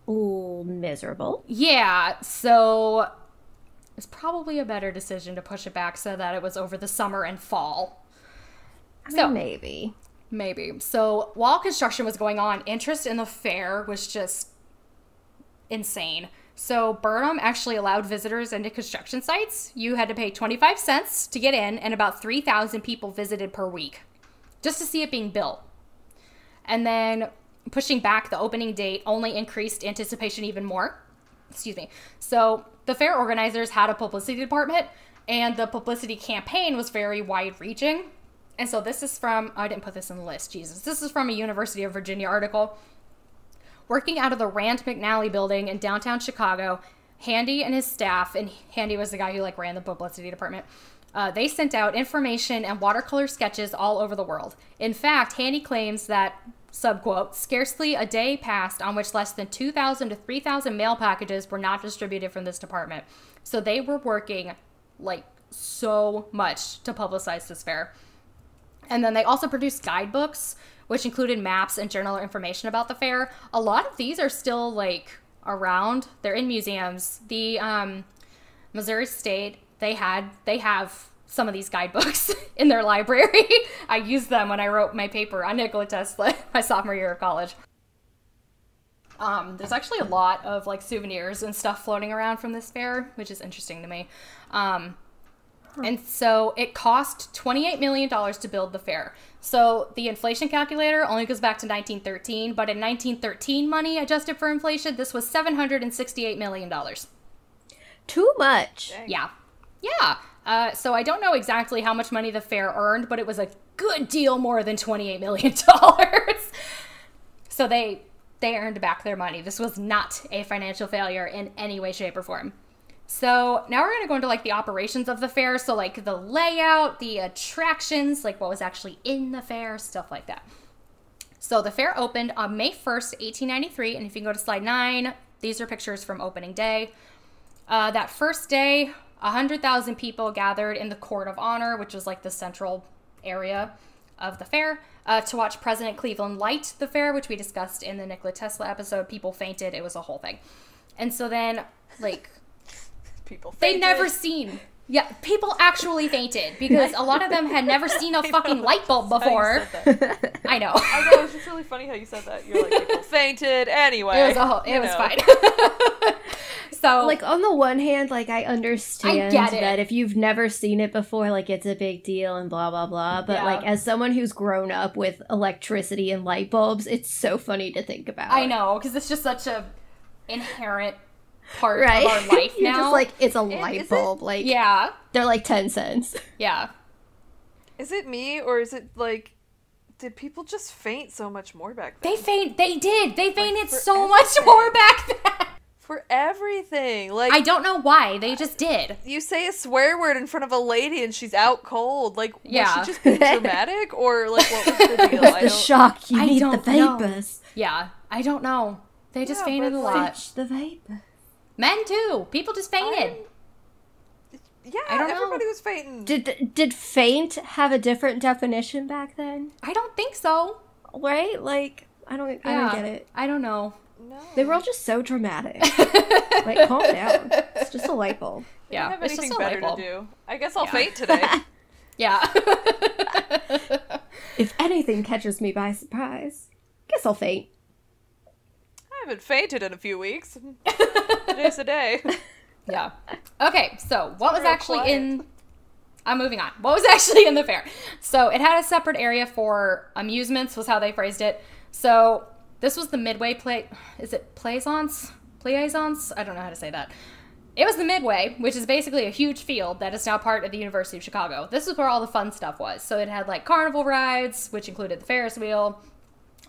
Speaker 2: miserable.
Speaker 1: Yeah, so it's probably a better decision to push it back so that it was over the summer and fall.
Speaker 2: Maybe.
Speaker 1: So while construction was going on, interest in the fair was just insane. So Burnham actually allowed visitors into construction sites. You had to pay 25 cents to get in, and about 3,000 people visited per week just to see it being built. And then pushing back the opening date only increased anticipation even more. Excuse me. So the fair organizers had a publicity department, and the publicity campaign was very wide-reaching. And so this is from, I didn't put this in the list, Jesus. This is from a University of Virginia article. Working out of the Rand McNally building in downtown Chicago, Handy and his staff, and Handy was the guy who like ran the publicity department, they sent out information and watercolor sketches all over the world. In fact, Handy claims that subquote, scarcely a day passed on which less than 2,000 to 3,000 mail packages were not distributed from this department. So they were working like so much to publicize this fair. And then they also produced guidebooks, which included maps and general information about the fair. A lot of these are still like around. They're in museums. The Missouri State, they have some of these guidebooks in their library. I used them when I wrote my paper on Nikola Tesla my sophomore year of college. There's actually a lot of like souvenirs and stuff floating around from this fair, which is interesting to me. And so it cost $28 million to build the fair. So the inflation calculator only goes back to 1913, but in 1913 money adjusted for inflation, this was $768 million.
Speaker 2: Too much.
Speaker 3: Dang.
Speaker 1: Yeah. Yeah. So I don't know exactly how much money the fair earned, but it was a good deal more than $28 million. So they earned back their money. This was not a financial failure in any way, shape, or form. So now we're going to go into like the operations of the fair. So like the layout, the attractions, like what was actually in the fair, stuff like that. So the fair opened on May 1st, 1893. And if you can go to slide 9, these are pictures from opening day. That first day, 100,000 people gathered in the Court of Honor, which was like the central area of the fair, to watch President Cleveland light the fair, which we discussed in the Nikola Tesla episode. People fainted. It was a whole thing. And so then, like,
Speaker 3: people fainted.
Speaker 1: They never seen. Yeah, people actually fainted because a lot of them had never seen a fucking light bulb before. I know.
Speaker 3: I know, it's just really funny how you said that. You're like, people fainted anyway.
Speaker 1: It was fine. So,
Speaker 2: like, on the one hand, like, I understand that if you've never seen it before, like, it's a big deal and blah, blah, blah. But, like, as someone who's grown up with electricity and light bulbs, it's so funny to think about.
Speaker 1: I know, because it's just such a inherent part of our life
Speaker 2: You're
Speaker 1: now.
Speaker 2: Just like, it's a light bulb. Like,
Speaker 1: yeah.
Speaker 2: They're like 10 cents.
Speaker 1: Yeah.
Speaker 3: Is it me, or is it, like, did people just faint so much more back then?
Speaker 1: They did. They fainted so much more back then.
Speaker 3: For everything. Like,
Speaker 1: I don't know why. They just did.
Speaker 3: You say a swear word in front of a lady and she's out cold. Like, was she just being dramatic? Or, like, what was the deal?
Speaker 2: The shock. You need the vapors.
Speaker 1: Know. Yeah. I don't know. They just fainted a lot.
Speaker 2: Fetch the vapor.
Speaker 1: Men, too. People just fainted.
Speaker 3: I don't know. Everybody was fainting.
Speaker 2: Did faint have a different definition back then?
Speaker 1: I don't think so.
Speaker 2: Right? Like, I don't get it.
Speaker 1: I don't know.
Speaker 3: No.
Speaker 2: They were all just so dramatic. Like, calm down. It's just a light bulb.
Speaker 3: Yeah, I don't have anything better to do. I guess I'll faint today.
Speaker 1: Yeah.
Speaker 2: If anything catches me by surprise, guess I'll faint.
Speaker 3: I haven't fainted in a few weeks. Today's the day.
Speaker 1: Yeah. Okay, so what was actually in... I'm moving on. What was actually in the fair? So it had a separate area for amusements, was how they phrased it. So this was the Midway Is it Plaisance? I don't know how to say that. It was the Midway, which is basically a huge field that is now part of the University of Chicago. This is where all the fun stuff was. So it had like carnival rides, which included the Ferris wheel.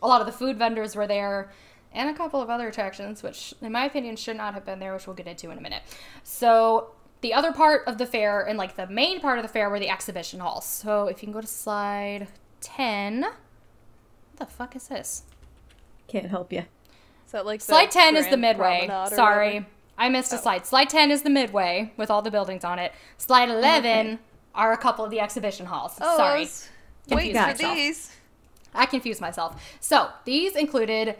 Speaker 1: A lot of the food vendors were there. And a couple of other attractions, which in my opinion should not have been there, which we'll get into in a minute. So the other part of the fair, and like the main part of the fair, were the exhibition halls. So if you can go to slide 10. What the fuck is this?
Speaker 2: Can't help you.
Speaker 3: Is that like
Speaker 1: slide 10 is the Midway. Sorry. I missed a slide. Slide 10 is the Midway with all the buildings on it. Slide 11 are a couple of the exhibition halls. Sorry.
Speaker 3: Wait for these.
Speaker 1: I confused myself. So these included,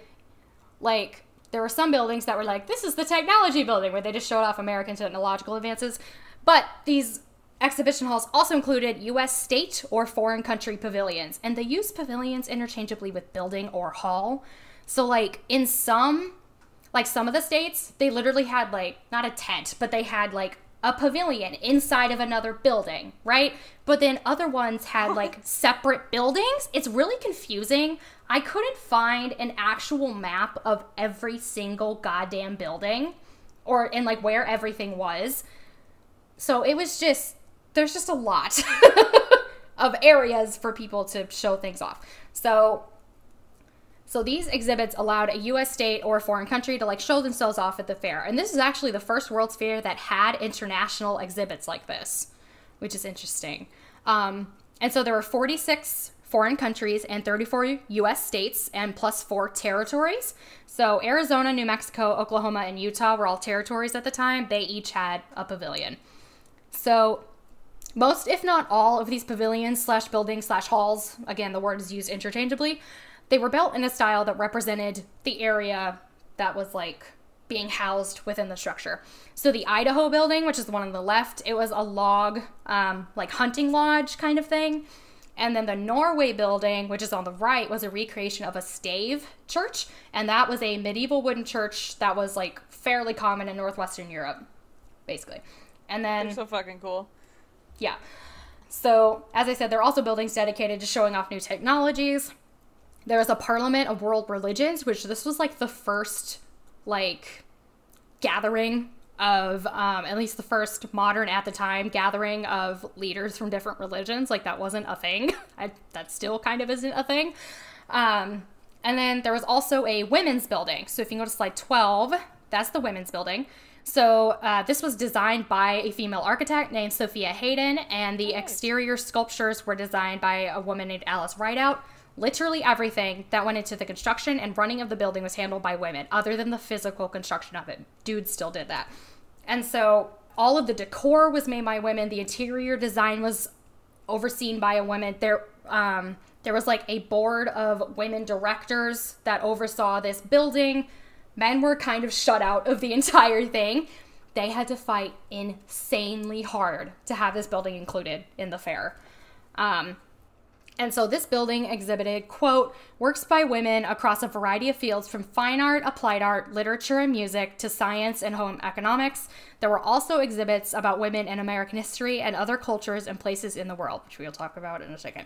Speaker 1: like, there were some buildings that were like, this is the technology building, where they just showed off American technological advances. But these exhibition halls also included U.S. state or foreign country pavilions. And they use pavilions interchangeably with building or hall. So, like, in some of the states, they literally had, like, not a tent, but they had, like, a pavilion inside of another building, right? But then other ones had, like, separate buildings. It's really confusing. I couldn't find an actual map of every single goddamn building and, like, where everything was. So it was just, there's just a lot of areas for people to show things off. So these exhibits allowed a U.S. state or a foreign country to, like, show themselves off at the fair. And this is actually the first World's Fair that had international exhibits like this, which is interesting. And so there were 46 foreign countries and 34 U.S. states and plus 4 territories. So Arizona, New Mexico, Oklahoma, and Utah were all territories at the time. They each had a pavilion. So most, if not all, of these pavilions / buildings / halls, again, the word is used interchangeably, they were built in a style that represented the area that was like being housed within the structure. So the Idaho building, which is the one on the left, it was a log, like hunting lodge kind of thing. And then the Norway building, which is on the right, was a recreation of a stave church. And that was a medieval wooden church that was like fairly common in Northwestern Europe, basically. And then...
Speaker 3: They're so fucking cool.
Speaker 1: Yeah. So, as I said, there are also buildings dedicated to showing off new technologies. There was a Parliament of World Religions, which this was like the first, like, gathering of, at least the first modern at the time, gathering of leaders from different religions. Like, that wasn't a thing. That still kind of isn't a thing. And then there was also a women's building. So if you go to slide 12, that's the women's building. So this was designed by a female architect named Sophia Hayden, and the exterior sculptures were designed by a woman named Alice Rideout. Literally everything that went into the construction and running of the building was handled by women, other than the physical construction of it. Dudes still did that. And so all of the decor was made by women. The interior design was overseen by a woman. There was like a board of women directors that oversaw this building. Men were kind of shut out of the entire thing. They had to fight insanely hard to have this building included in the fair. And so this building exhibited, quote, works by women across a variety of fields from fine art, applied art, literature and music to science and home economics. There were also exhibits about women in American history and other cultures and places in the world, which we'll talk about in a second.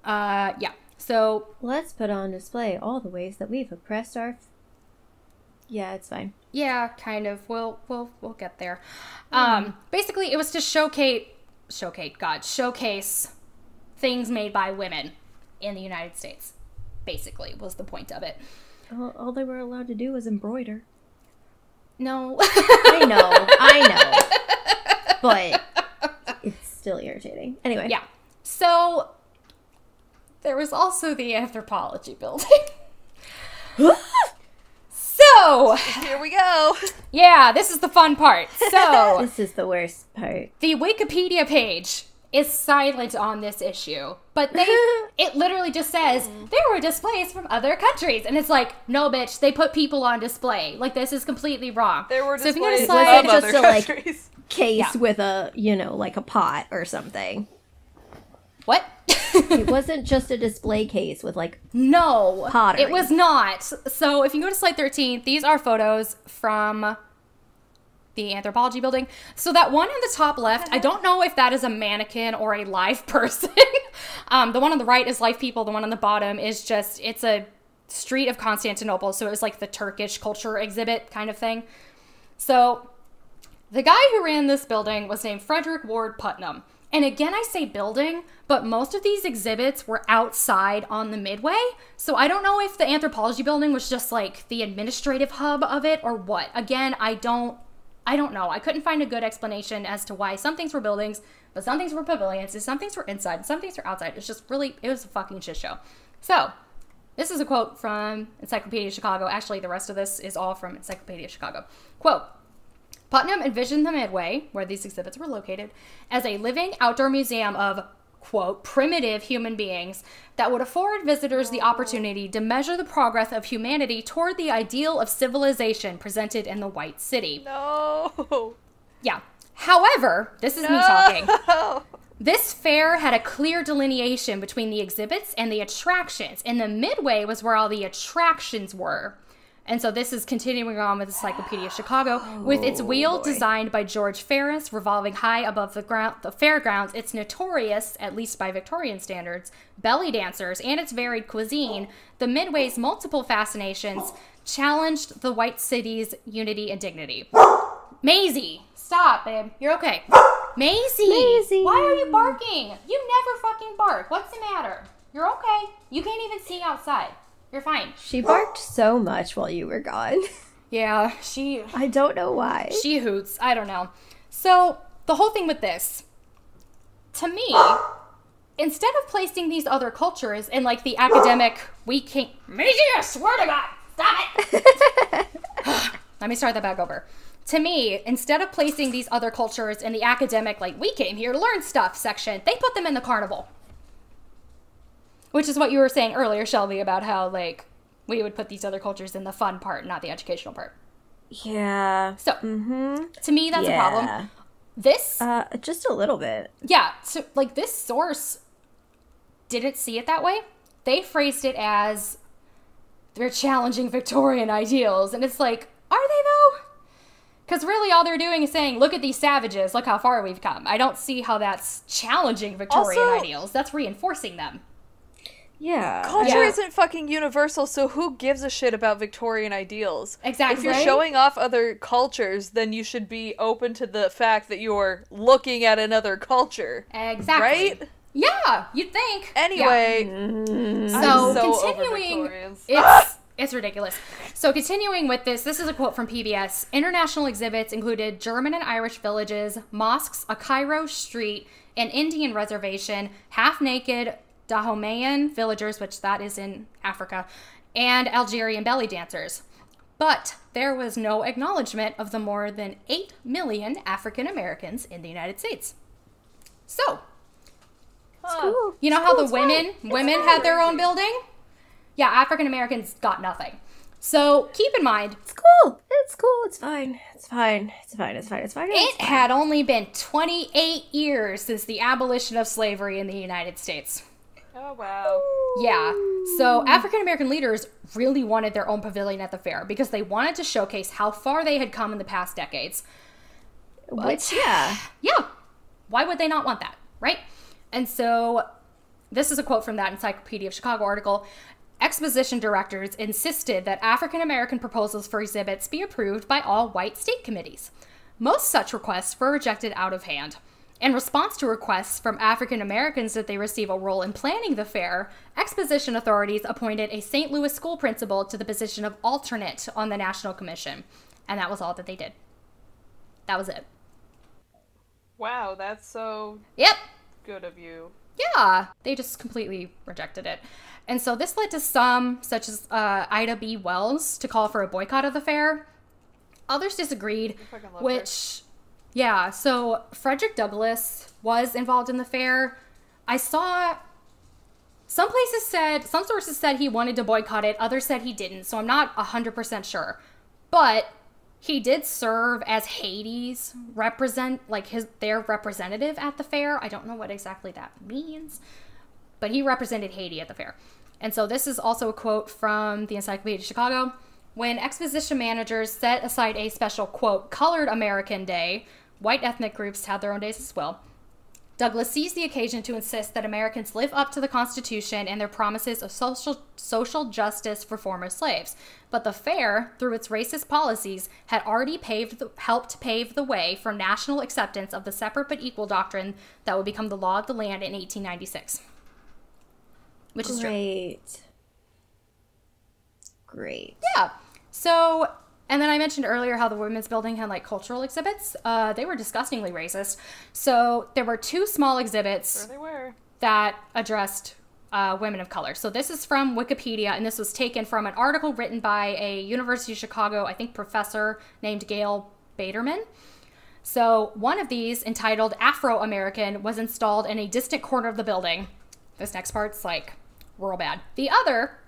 Speaker 1: Yeah, so...
Speaker 2: Let's put on display all the ways that we've oppressed our... Yeah, it's fine.
Speaker 1: Yeah, kind of. We'll get there. Basically, it was to showcase things made by women in the United States, basically, was the point of it.
Speaker 2: All they were allowed to do was embroider.
Speaker 1: No.
Speaker 2: I know. But it's still irritating. Anyway.
Speaker 1: Yeah. So, there was also the Anthropology Building. So,
Speaker 3: here we go.
Speaker 1: Yeah, this is the fun part. So,
Speaker 2: this is the worst part.
Speaker 1: The Wikipedia page is silent on this issue, but it literally just says there were displays from other countries, and it's like, no, bitch, they put people on display. Like, this is completely wrong.
Speaker 3: There were displays
Speaker 2: of
Speaker 3: other
Speaker 2: countries.
Speaker 3: Like,
Speaker 2: case with a, like a pot or something.
Speaker 1: What?
Speaker 2: It wasn't just a display case with like pottery.
Speaker 1: It was not. So if you go to slide 13, these are photos from the Anthropology Building. So that one on the top left, I don't know if that is a mannequin or a live person. The one on the right is live people. The one on the bottom is just, it's a street of Constantinople. So it was like the Turkish culture exhibit kind of thing. So the guy who ran this building was named Frederick Ward Putnam. And again, I say building, but most of these exhibits were outside on the Midway. So I don't know if the Anthropology Building was just like the administrative hub of it or what. Again, I don't know. I couldn't find a good explanation as to why some things were buildings, but some things were pavilions, and some things were inside, and some things were outside. It's just really, it was a fucking shit show. So, this is a quote from Encyclopedia Chicago. Actually, the rest of this is all from Encyclopedia Chicago. Quote, Putnam envisioned the Midway, where these exhibits were located, as a living outdoor museum of, quote, primitive human beings that would afford visitors the opportunity to measure the progress of humanity toward the ideal of civilization presented in the White City.
Speaker 3: No.
Speaker 1: Yeah. However, this is me talking. This fair had a clear delineation between the exhibits and the attractions, and the Midway was where all the attractions were. And so this is continuing on with Encyclopedia of Chicago. With its wheel designed by George Ferris, revolving high above the fairgrounds, its notorious, at least by Victorian standards, belly dancers, and its varied cuisine, the Midway's multiple fascinations challenged the White City's unity and dignity. Maisie! Stop, babe. You're okay. Maisie! Why are you barking? You never fucking bark. What's the matter? You're okay. You can't even see outside. You're fine.
Speaker 2: She barked so much while you were gone.
Speaker 1: Yeah,
Speaker 2: I don't know why.
Speaker 1: She hoots. I don't know. So, the whole thing with this, to me, instead of placing these other cultures in like the academic, we can't. Maisie, I swear to God, stop it. Let me start that back over. To me, instead of placing these other cultures in the academic, like, we came here to learn stuff section, they put them in the carnival. Which is what you were saying earlier, Shelby, about how, like, we would put these other cultures in the fun part, not the educational part.
Speaker 2: Yeah.
Speaker 1: So, to me, that's a problem. This...
Speaker 2: just a little bit.
Speaker 1: Yeah. So, like, this source didn't see it that way. They phrased it as they're challenging Victorian ideals. And it's like, are they, though? Because really all they're doing is saying, look at these savages, look how far we've come. I don't see how that's challenging Victorian ideals. That's reinforcing them.
Speaker 2: Yeah.
Speaker 3: Culture isn't fucking universal, so who gives a shit about Victorian ideals?
Speaker 1: Exactly.
Speaker 3: If you're showing off other cultures, then you should be open to the fact that you're looking at another culture.
Speaker 1: Exactly.
Speaker 3: Right?
Speaker 1: Yeah, you'd think.
Speaker 3: Anyway.
Speaker 1: Yeah. So continuing, it's ridiculous. So continuing with this is a quote from PBS. International exhibits included German and Irish villages, mosques, a Cairo street, an Indian reservation, half-naked Dahomeyan villagers, which that is in Africa, and Algerian belly dancers. But there was no acknowledgement of the more than 8 million African Americans in the United States. So, you know how the women had their own building? Yeah, African Americans got nothing. So keep in mind,
Speaker 2: it's cool. It's fine.
Speaker 1: It had only been 28 years since the abolition of slavery in the United States.
Speaker 3: Oh, wow.
Speaker 1: Yeah. So African American leaders really wanted their own pavilion at the fair because they wanted to showcase how far they had come in the past decades.
Speaker 2: Which, yeah.
Speaker 1: Why would they not want that, right? And so this is a quote from that Encyclopedia of Chicago article. Exposition directors insisted that African American proposals for exhibits be approved by all white state committees. Most such requests were rejected out of hand. In response to requests from African Americans that they receive a role in planning the fair, exposition authorities appointed a St. Louis school principal to the position of alternate on the National Commission. And that was all that they did. That was it.
Speaker 3: Wow, that's so good of you.
Speaker 1: Yeah, they just completely rejected it. And so this led to some, such as Ida B. Wells, to call for a boycott of the fair. Others disagreed, which... Yeah, so Frederick Douglass was involved in the fair. I saw some sources said he wanted to boycott it, others said he didn't, so I'm not 100% sure. But he did serve as Haiti's their representative at the fair. I don't know what exactly that means, but he represented Haiti at the fair. And so this is also a quote from the Encyclopedia of Chicago. When exposition managers set aside a special, quote, colored American day, white ethnic groups had their own days as well. Douglass seized the occasion to insist that Americans live up to the Constitution and their promises of social justice for former slaves. But the fair, through its racist policies, had already helped pave the way for national acceptance of the separate but equal doctrine that would become the law of the land in 1896. Which is true. Great. Yeah. So, and then I mentioned earlier how the women's building had like cultural exhibits. They were disgustingly racist. So there were 2 small exhibits that addressed women of color. So this is from Wikipedia, and this was taken from an article written by a University of Chicago, I think, professor named Gail Baderman. So one of these, entitled Afro-American, was installed in a distant corner of the building. This next part's like real bad. The other,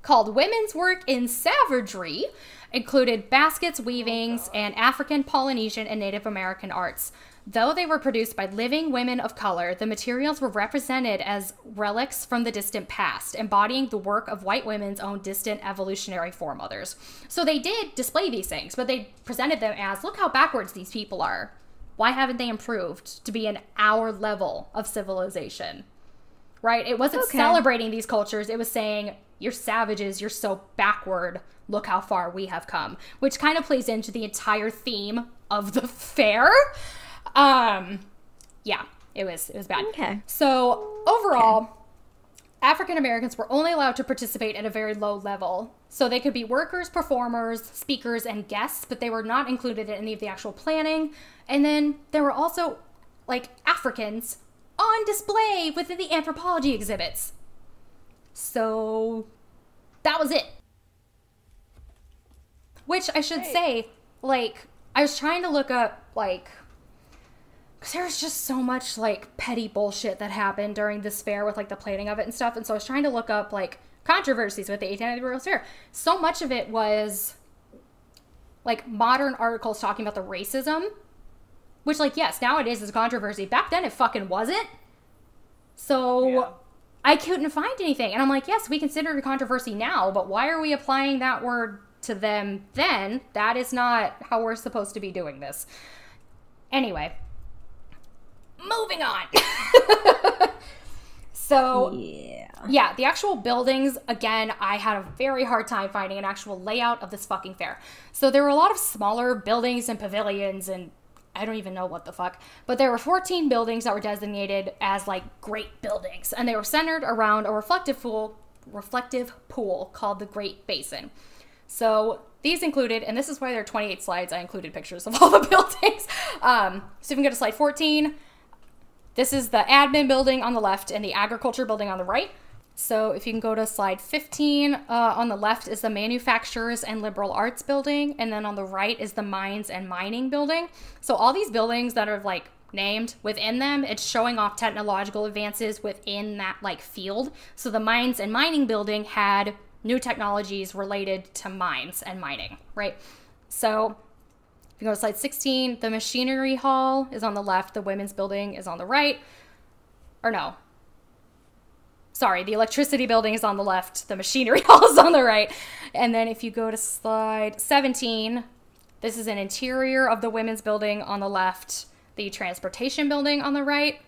Speaker 1: called Women's Work in Savagery, included baskets, weavings, and African, Polynesian, and Native American arts. Though they were produced by living women of color, the materials were represented as relics from the distant past, embodying the work of white women's own distant evolutionary foremothers. So they did display these things, but they presented them as, look how backwards these people are. Why haven't they improved to be in our level of civilization? Right? It wasn't celebrating these cultures. It was saying, you're savages, you're so backward, look how far we have come. Which kind of plays into the entire theme of the fair. Yeah, it was bad. Okay. So overall, African Americans were only allowed to participate at a very low level. So they could be workers, performers, speakers, and guests, but they were not included in any of the actual planning. And then there were also, like, Africans on display within the anthropology exhibits. So that was it. Which I should say, like, I was trying to look up, like, because there was just so much, like, petty bullshit that happened during this fair with, like, the planning of it and stuff. And so I was trying to look up, like, controversies with the 1893 World's Fair. So much of it was, like, modern articles talking about the racism. Which, like, yes, nowadays is a controversy. Back then it fucking wasn't. So I couldn't find anything. And I'm like, yes, we consider it a controversy now, but why are we applying that word to them then? That is not how we're supposed to be doing this. Anyway, moving on. So, yeah, the actual buildings, again, I had a very hard time finding an actual layout of this fucking fair. So there were a lot of smaller buildings and pavilions and I don't even know what the fuck. But there were 14 buildings that were designated as, like, great buildings. And they were centered around a reflective pool called the Great Basin. So these included, and this is why there are 28 slides, I included pictures of all the buildings. So if we can go to slide 14, this is the admin building on the left and the agriculture building on the right. So if you can go to slide 15, on the left is the manufacturers and liberal arts building. And then on the right is the mines and mining building. So all these buildings that are, like, named within them, it's showing off technological advances within that, like, field. So the mines and mining building had new technologies related to mines and mining, right? So if you go to slide 16, the machinery hall is on the left, the women's building is on the right. Or no. Sorry, the electricity building is on the left, the machinery hall is on the right. And then if you go to slide 17, this is an interior of the women's building on the left, the transportation building on the right.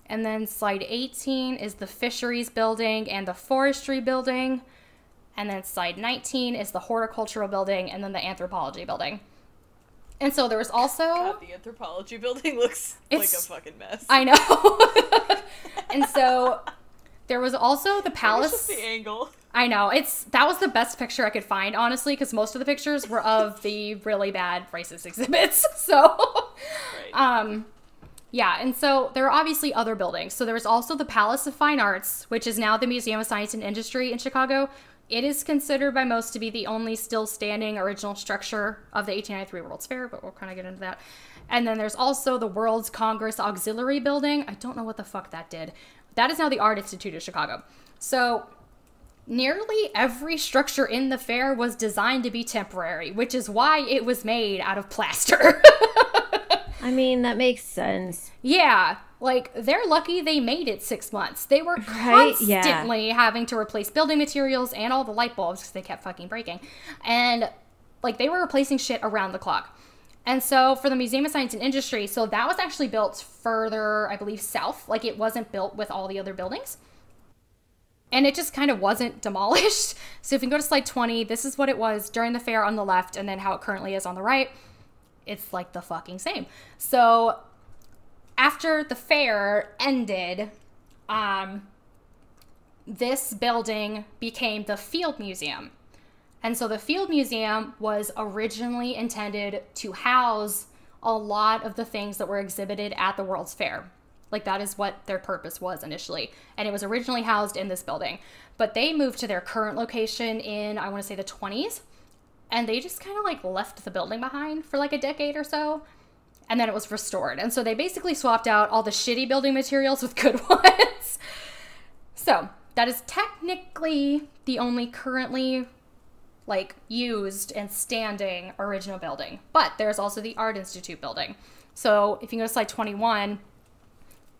Speaker 1: And then slide 18 is the fisheries building and the forestry building. And then slide 19 is the horticultural building and then the anthropology building. And so there was also...
Speaker 3: God, the anthropology building looks like a fucking mess.
Speaker 1: I know. And so... There was also the palace.
Speaker 3: It's just the angle.
Speaker 1: I know. That was the best picture I could find, honestly, because most of the pictures were of the really bad racist exhibits. So, right. Yeah, and so there are obviously other buildings. So there was also the Palace of Fine Arts, which is now the Museum of Science and Industry in Chicago. It is considered by most to be the only still standing original structure of the 1893 World's Fair, but we'll kind of get into that. And then there's also the World's Congress Auxiliary Building. I don't know what the fuck that did. That is now the Art Institute of Chicago. So nearly every structure in the fair was designed to be temporary, which is why it was made out of plaster.
Speaker 2: I mean, that makes sense.
Speaker 1: Yeah. Like, they're lucky they made it 6 months. They were constantly having to replace building materials and all the light bulbs because they kept fucking breaking. And, like, they were replacing shit around the clock. And so for the Museum of Science and Industry, so that was actually built further, I believe, south. Like, it wasn't built with all the other buildings. And it just kind of wasn't demolished. So if you go to slide 20, this is what it was during the fair on the left and then how it currently is on the right. It's like the fucking same. So after the fair ended, this building became the Field Museum. And so the Field Museum was originally intended to house a lot of the things that were exhibited at the World's Fair. Like, that is what their purpose was initially. And it was originally housed in this building. But they moved to their current location in, I want to say, the 20s. And they just kind of, like, left the building behind for, like, a decade or so. And then it was restored. And so they basically swapped out all the shitty building materials with good ones. So that is technically the only currently, like, used and standing original building. But there's also the Art Institute building. So if you go to slide 21,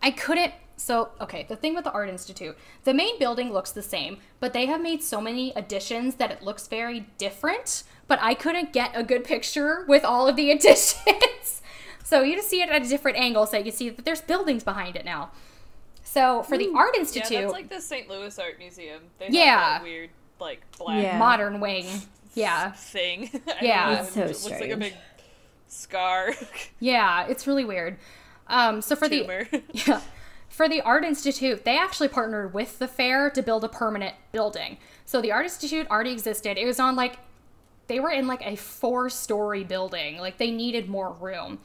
Speaker 1: the thing with the Art Institute, the main building looks the same, but they have made so many additions that it looks very different, but I couldn't get a good picture with all of the additions. So you just see it at a different angle, so you can see that there's buildings behind it now. So for the Art Institute...
Speaker 3: Yeah, that's like the St. Louis Art Museum. They have that weird, like, black...
Speaker 1: modern wing. Yeah.
Speaker 3: Thing.
Speaker 1: Yeah.
Speaker 2: It's so
Speaker 3: it looks like a big scar.
Speaker 1: Yeah, it's really weird. So for for the Art Institute, they actually partnered with the fair to build a permanent building. So the Art Institute already existed. It was on, like, they were in, like, a 4-story building. Like, they needed more room.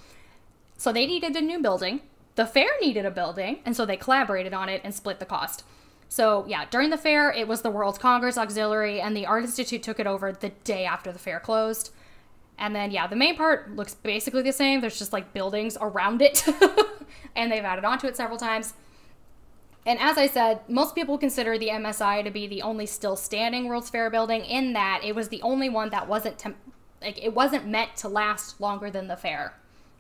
Speaker 1: So they needed a new building. the fair needed a building, and so they collaborated on it and split the cost. So yeah, during the fair, it was the World's Congress Auxiliary, and the Art Institute took it over the day after the fair closed. And then, yeah, the main part looks basically the same. There's just, like, buildings around it. And they've added onto it several times. And as I said, most people consider the MSI to be the only still standing World's Fair building, in that it was the only one that it wasn't meant to last longer than the fair.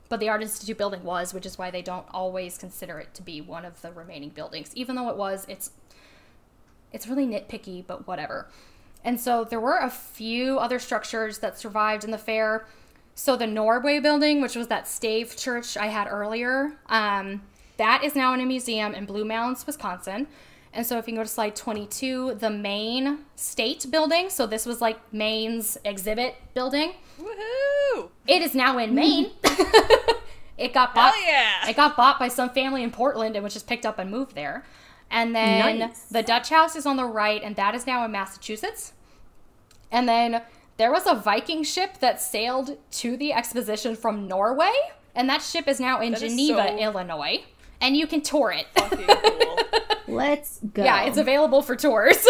Speaker 1: But the Art Institute building was, which is why they don't always consider it to be one of the remaining buildings. Even though it was, it's really nitpicky, but whatever. And so there were a few other structures that survived in the fair. So the Norway building, which was that stave church I had earlier, that is now in a museum in Blue Mounds, Wisconsin. And so if you can go to slide 22, the Maine State building, so this was like Maine's exhibit building.
Speaker 3: Woohoo!
Speaker 1: It is now in Maine. It got bought.
Speaker 3: Hell yeah!
Speaker 1: It got bought by some family in Portland and was just picked up and moved there. And then the Dutch House is on the right, and that is now in Massachusetts. And then there was a Viking ship that sailed to the exposition from Norway, and that ship is now in Geneva, Illinois. And you can tour it.
Speaker 3: Fucking cool.
Speaker 2: Let's go.
Speaker 1: Yeah, it's available for tours.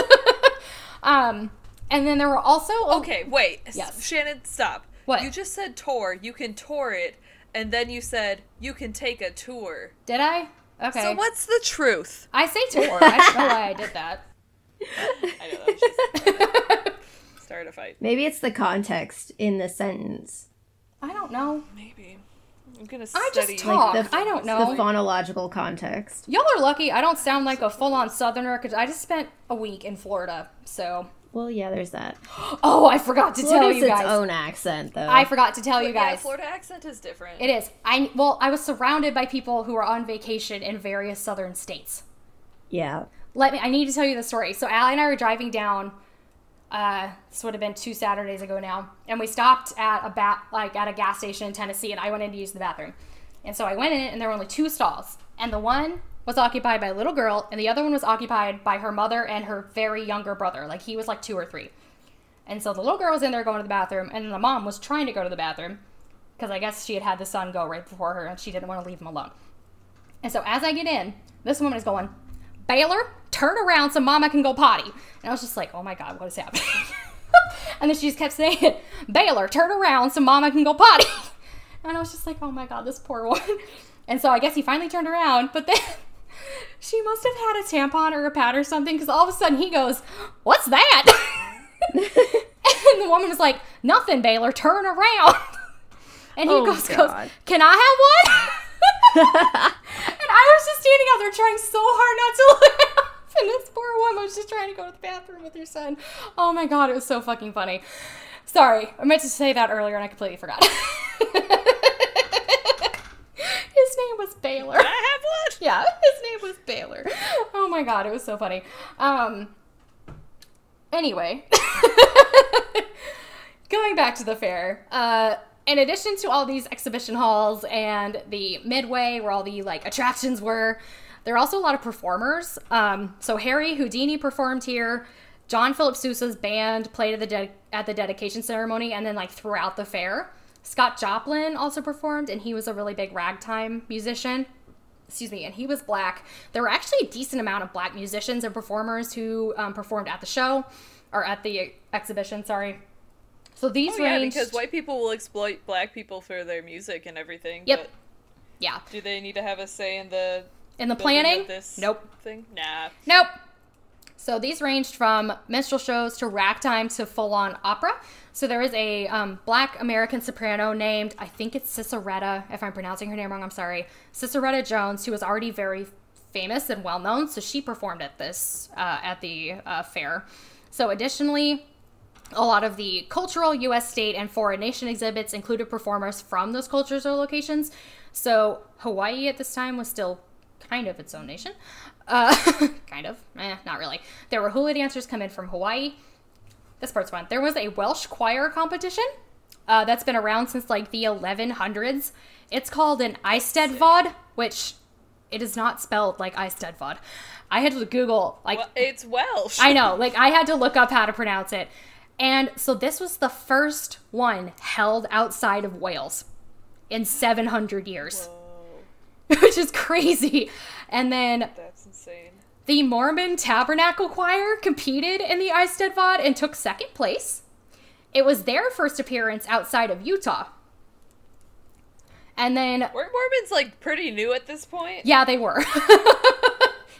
Speaker 1: And then there were also...
Speaker 3: Okay, wait.
Speaker 1: Yes.
Speaker 3: Shannon, stop.
Speaker 1: What?
Speaker 3: You just said tour. You can tour it, and then you said you can take a tour.
Speaker 1: Did I? Okay.
Speaker 3: So what's the truth?
Speaker 1: I say tour. I don't know why I did that.
Speaker 3: I know, that was just... Start a fight.
Speaker 2: Maybe it's the context in the sentence.
Speaker 1: I don't know.
Speaker 3: Maybe. I'm gonna study.
Speaker 1: I just talk.
Speaker 2: Like
Speaker 1: I don't know.
Speaker 2: The phonological context.
Speaker 1: Y'all are lucky I don't sound like a full-on Southerner, because I just spent a week in Florida, so...
Speaker 2: Well, yeah, there's that.
Speaker 1: Oh, I forgot to tell you guys.
Speaker 2: It's own accent, though.
Speaker 1: I forgot to tell you guys.
Speaker 3: Yeah, Florida accent is different.
Speaker 1: It is. I was surrounded by people who were on vacation in various southern states.
Speaker 2: Yeah.
Speaker 1: I need to tell you the story. So Allie and I were driving down, this would have been 2 Saturdays ago now, and we stopped at a gas station in Tennessee, and I went in to use the bathroom. And so I went in, and there were only 2 stalls, and the one was occupied by a little girl, and the other one was occupied by her mother and her very younger brother. Like, he was like 2 or 3. And so the little girl was in there going to the bathroom, and the mom was trying to go to the bathroom, because I guess she had had the son go right before her, and she didn't want to leave him alone. And so as I get in, this woman is going, "Baylor, turn around so mama can go potty." And I was just like, oh my God, what is happening? And then she just kept saying it, "Baylor, turn around so mama can go potty." And I was just like, oh my God, this poor one. And so I guess he finally turned around, but then she must have had a tampon or a pad or something, because all of a sudden he goes, "What's that?" And the woman was like, "Nothing, Baylor, turn around." And he goes, "Can I have one?" And I was just standing out there trying so hard not to laugh. And this poor woman was just trying to go to the bathroom with her son. Oh my God, it was so fucking funny. Sorry, I meant to say that earlier and I completely forgot. His name was Baylor.
Speaker 3: Can I have one?
Speaker 1: Yeah, his name was Baylor. Oh my God, it was so funny. Anyway, going back to the fair, in addition to all these exhibition halls and the Midway where all the like attractions were, there are also a lot of performers. So Harry Houdini performed here. John Philip Sousa's band played at the dedication ceremony and then like throughout the fair. Scott Joplin also performed, and he was a really big ragtime musician. Excuse me, and he was black. There were actually a decent amount of black musicians and performers who performed at the show, or at the exhibition, sorry. So these ranged...
Speaker 3: because white people will exploit black people for their music and everything.
Speaker 1: Yep.
Speaker 3: But
Speaker 1: yeah.
Speaker 3: Do they need to have a say in the
Speaker 1: planning
Speaker 3: of this
Speaker 1: Nope.
Speaker 3: thing? Nah.
Speaker 1: Nope. So these ranged from minstrel shows to ragtime to full-on opera. So there is a black American soprano named, I think it's Ciceretta, if I'm pronouncing her name wrong, I'm sorry, Ciceretta Jones, who was already very famous and well-known, so she performed at this, at the fair. So additionally, a lot of the cultural U.S., state, and foreign nation exhibits included performers from those cultures or locations. So Hawaii at this time was still kind of its own nation. Kind of. Not really. There were hula dancers come in from Hawaii. This part's fun. There was a Welsh choir competition that's been around since like the 1100s. It's called an Eisteddfod, which it is not spelled like Eisteddfod. I had to Google, like...
Speaker 3: Well, it's Welsh.
Speaker 1: I know. Like, I had to look up how to pronounce it. And so this was the first one held outside of Wales in 700 years.
Speaker 3: Whoa.
Speaker 1: which is crazy. And then
Speaker 3: that's insane.
Speaker 1: The Mormon Tabernacle Choir competed in the Eisteddfod and took second place. It was their first appearance outside of Utah. And then...
Speaker 3: Weren't Mormons, like, pretty new at this point?
Speaker 1: Yeah, they were.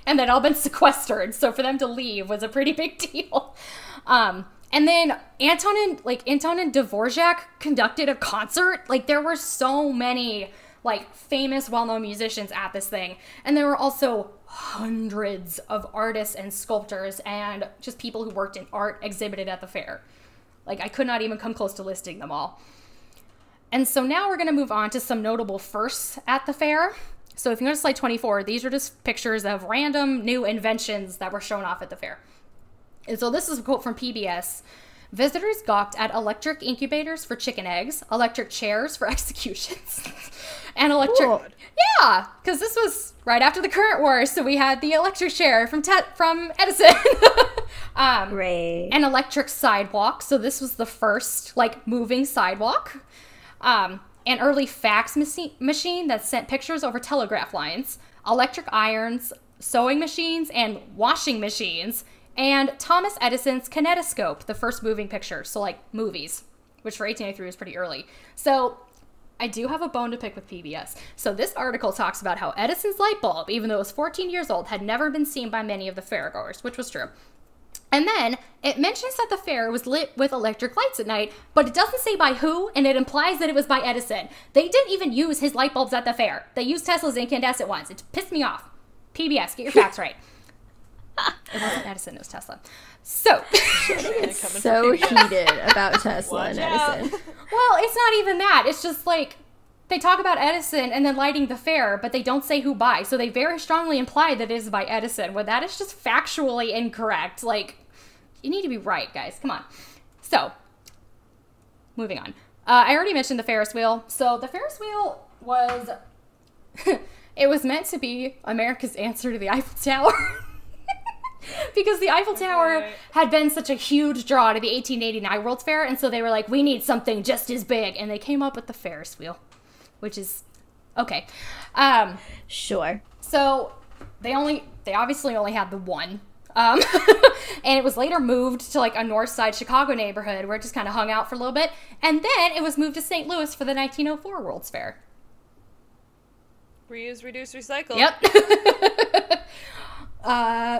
Speaker 1: And they'd all been sequestered, so for them to leave was a pretty big deal. And then Anton and Dvorak conducted a concert. Like, there were so many, like, famous, well-known musicians at this thing. And there were also hundreds of artists and sculptors and just people who worked in art exhibited at the fair. Like, I could not even come close to listing them all. And so now we're going to move on to some notable firsts at the fair. So if you go to slide 24, these are just pictures of random new inventions that were shown off at the fair. And so this is a quote from PBS. Visitors gawked at electric incubators for chicken eggs, electric chairs for executions, and electric...
Speaker 3: Cool.
Speaker 1: Yeah, because this was right after the current war, so we had the electric chair from Edison.
Speaker 2: Great.
Speaker 1: An electric sidewalk, so this was the first, like, moving sidewalk. An early fax machine that sent pictures over telegraph lines, electric irons, sewing machines, and washing machines, and Thomas Edison's kinetoscope, the first moving picture, so like movies, which for 1883 was pretty early. So I do have a bone to pick with PBS. So this article talks about how Edison's light bulb, even though it was 14 years old, had never been seen by many of the fairgoers, which was true. And then it mentions that the fair was lit with electric lights at night, but it doesn't say by who, and it implies that it was by Edison. They didn't even use his light bulbs at the fair. They used Tesla's incandescent ones. It pissed me off. PBS, get your facts right. It wasn't Edison, it was Tesla. So.
Speaker 2: It's so heated about Tesla and Edison.
Speaker 1: Well, it's not even that. It's just like, they talk about Edison and then lighting the fair, but they don't say who by. So they very strongly imply that it is by Edison, when that is just factually incorrect. Like, you need to be right, guys. Come on. So, moving on. I already mentioned the Ferris wheel. So the Ferris wheel was, it was meant to be America's answer to the Eiffel Tower. Because the Eiffel Tower had been such a huge draw to the 1889 World's Fair, and so they were like, we need something just as big. And they came up with the Ferris wheel, which is okay.
Speaker 2: Sure.
Speaker 1: So they obviously only had the one. And it was later moved to like a north side Chicago neighborhood where it just kind of hung out for a little bit. And then it was moved to St. Louis for the 1904 World's Fair.
Speaker 3: Reuse, reduce, recycle.
Speaker 1: Yep.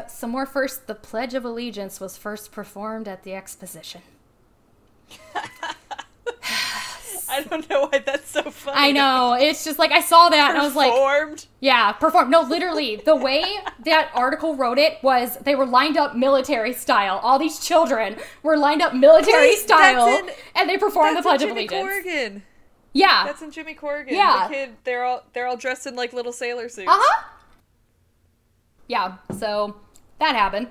Speaker 1: Some more first. The Pledge of Allegiance was first performed at the Exposition.
Speaker 3: I don't know why that's so funny.
Speaker 1: I know. It's just like, I saw that and I was like...
Speaker 3: Performed?
Speaker 1: Yeah, performed. No, literally, the way that article wrote it was they were lined up military style. All these children were lined up military style, and they performed the Pledge of Allegiance.
Speaker 3: That's in Jimmy Corrigan.
Speaker 1: Yeah.
Speaker 3: That's in Jimmy Corrigan.
Speaker 1: Yeah.
Speaker 3: The kid, they're all dressed in like little sailor suits.
Speaker 1: Uh-huh. Yeah, so that happened.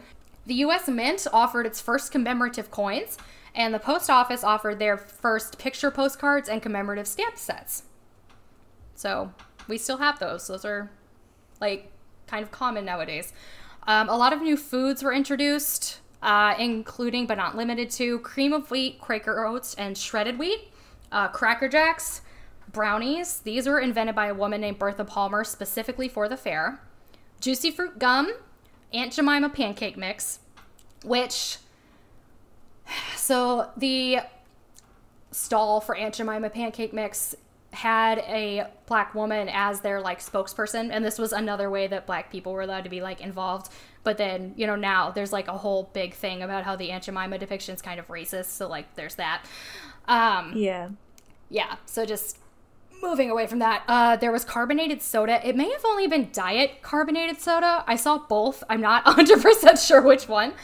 Speaker 1: The U.S. Mint offered its first commemorative coins, and the post office offered their first picture postcards and commemorative stamp sets. So we still have those. Those are, like, kind of common nowadays. A lot of new foods were introduced, including, but not limited to, cream of wheat, Quaker oats, and shredded wheat, Cracker Jacks, brownies. These were invented by a woman named Bertha Palmer specifically for the fair. Juicy fruit gum, Aunt Jemima pancake mix, which, so the stall for Aunt Jemima pancake mix had a black woman as their like spokesperson, and this was another way that black people were allowed to be like involved. But then, you know, now there's like a whole big thing about how the Aunt Jemima depiction is kind of racist, so like there's that. Yeah, so just moving away from that, there was carbonated soda. It may have only been diet carbonated soda. I saw both. I'm not 100% sure which one.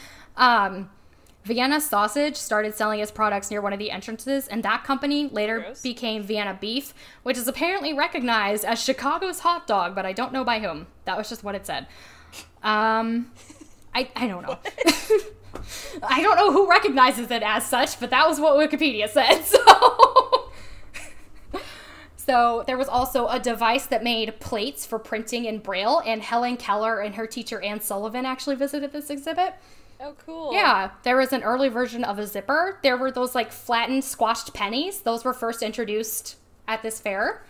Speaker 1: Vienna Sausage started selling its products near one of the entrances, and that company later became Vienna Beef, which is apparently recognized as Chicago's hot dog, but I don't know by whom. That was just what it said. I don't know. I don't know who recognizes it as such, but that was what Wikipedia said, So there was also a device that made plates for printing in Braille, and Helen Keller and her teacher Anne Sullivan actually visited this exhibit.
Speaker 3: Oh, cool.
Speaker 1: Yeah, there was an early version of a zipper. There were those like flattened, squashed pennies. Those were first introduced at this fair.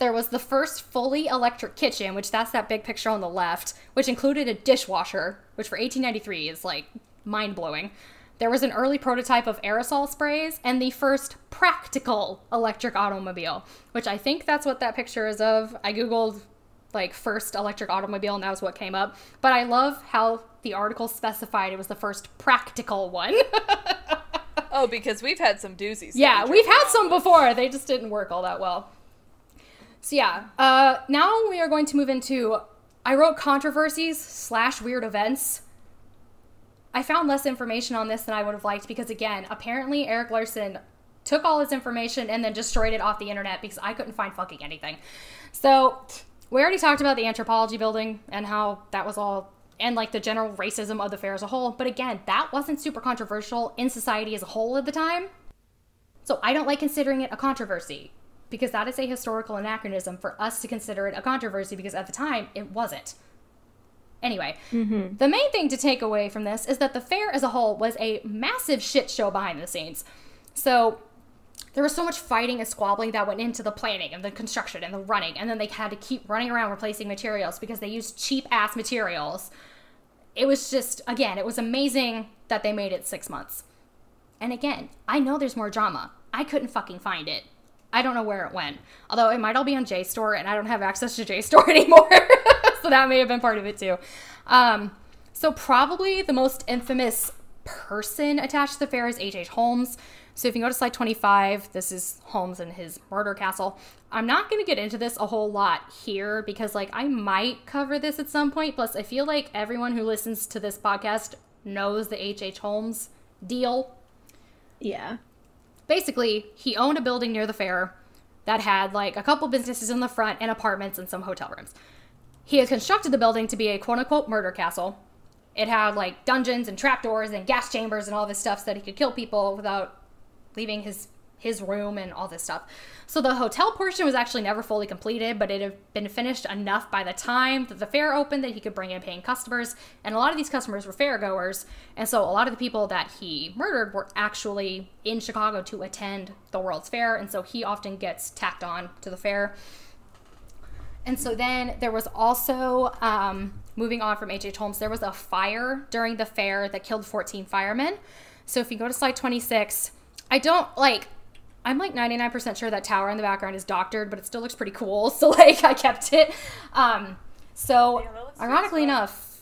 Speaker 1: There was the first fully electric kitchen, which that's that big picture on the left, which included a dishwasher, which for 1893 is like mind-blowing. There was an early prototype of aerosol sprays and the first practical electric automobile, which I think that's what that picture is of. I Googled like first electric automobile and that was what came up. But I love how the article specified it was the first practical one.
Speaker 3: Oh, because we've had some doozies.
Speaker 1: Yeah, we've had some before. They just didn't work all that well. So yeah, now we are going to move into, I wrote controversies / weird events. I found less information on this than I would have liked because, again, apparently Erik Larson took all his information and then destroyed it off the internet because I couldn't find fucking anything. So we already talked about the Anthropology Building and how that was all, and like the general racism of the fair as a whole. But again, that wasn't super controversial in society as a whole at the time. So I don't like considering it a controversy because that is a historical anachronism for us to consider it a controversy because at the time it wasn't. Anyway, the main thing to take away from this is that the fair as a whole was a massive shit show behind the scenes. So there was so much fighting and squabbling that went into the planning and the construction and the running, and then they had to keep running around replacing materials because they used cheap-ass materials. It was just, again, it was amazing that they made it 6 months. And again, I know there's more drama. I couldn't fucking find it. I don't know where it went. Although it might all be on JSTOR, and I don't have access to JSTOR anymore. So that may have been part of it too. So probably the most infamous person attached to the fair is H.H. Holmes. So if you go to slide 25, this is Holmes and his murder castle. I'm not going to get into this a whole lot here because like I might cover this at some point. Plus I feel like everyone who listens to this podcast knows the H.H. Holmes deal.
Speaker 2: Yeah.
Speaker 1: Basically, he owned a building near the fair that had like a couple businesses in the front and apartments and some hotel rooms. He had constructed the building to be a quote-unquote murder castle. It had like dungeons and trapdoors and gas chambers and all this stuff so that he could kill people without leaving his room and all this stuff. So the hotel portion was actually never fully completed, but it had been finished enough by the time that the fair opened that he could bring in paying customers. And a lot of these customers were fair goers. And so a lot of the people that he murdered were actually in Chicago to attend the World's Fair. And so he often gets tacked on to the fair. And so then there was also, moving on from H.H. Holmes, there was a fire during the fair that killed 14 firemen. So if you go to slide 26, I'm like 99% sure that tower in the background is doctored, but it still looks pretty cool. So like I kept it. Ironically enough,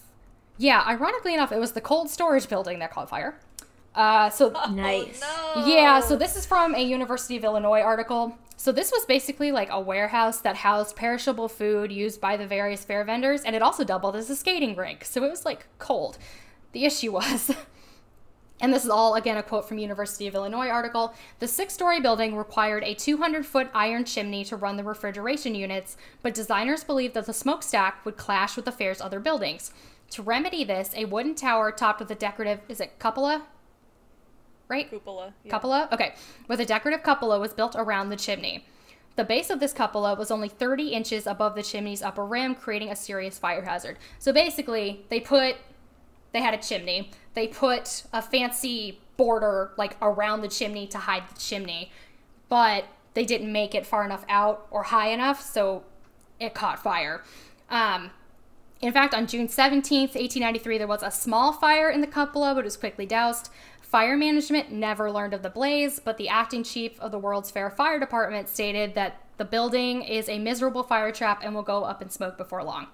Speaker 1: it was the cold storage building that caught fire.
Speaker 2: Nice.
Speaker 3: Oh, no.
Speaker 1: Yeah, so this is from a University of Illinois article. So this was basically like a warehouse that housed perishable food used by the various fair vendors, and it also doubled as a skating rink. So it was like cold. The issue was, and this is all, again, a quote from University of Illinois article, the 6-story building required a 200-foot iron chimney to run the refrigeration units, but designers believed that the smokestack would clash with the fair's other buildings. To remedy this, a wooden tower topped with a decorative, is it cupola? Right?
Speaker 3: Cupola. Yeah.
Speaker 1: Cupola? Okay. With a decorative cupola was built around the chimney. The base of this cupola was only 30 inches above the chimney's upper rim, creating a serious fire hazard. So basically, they had a chimney. They put a fancy border like around the chimney to hide the chimney, but they didn't make it far enough out or high enough, so it caught fire. In fact, on June 17th, 1893, there was a small fire in the cupola, but it was quickly doused. Fire management never learned of the blaze, but the acting chief of the World's Fair Fire Department stated that the building is a miserable fire trap and will go up in smoke before long.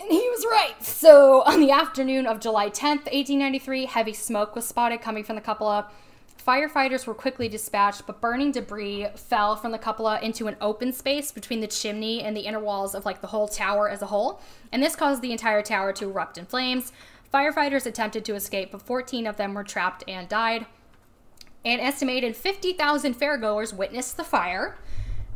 Speaker 1: And he was right. So on the afternoon of July 10th, 1893, heavy smoke was spotted coming from the cupola. Firefighters were quickly dispatched, but burning debris fell from the cupola into an open space between the chimney and the inner walls of like the whole tower as a whole. And this caused the entire tower to erupt in flames. Firefighters attempted to escape, but 14 of them were trapped and died. An estimated 50,000 fairgoers witnessed the fire.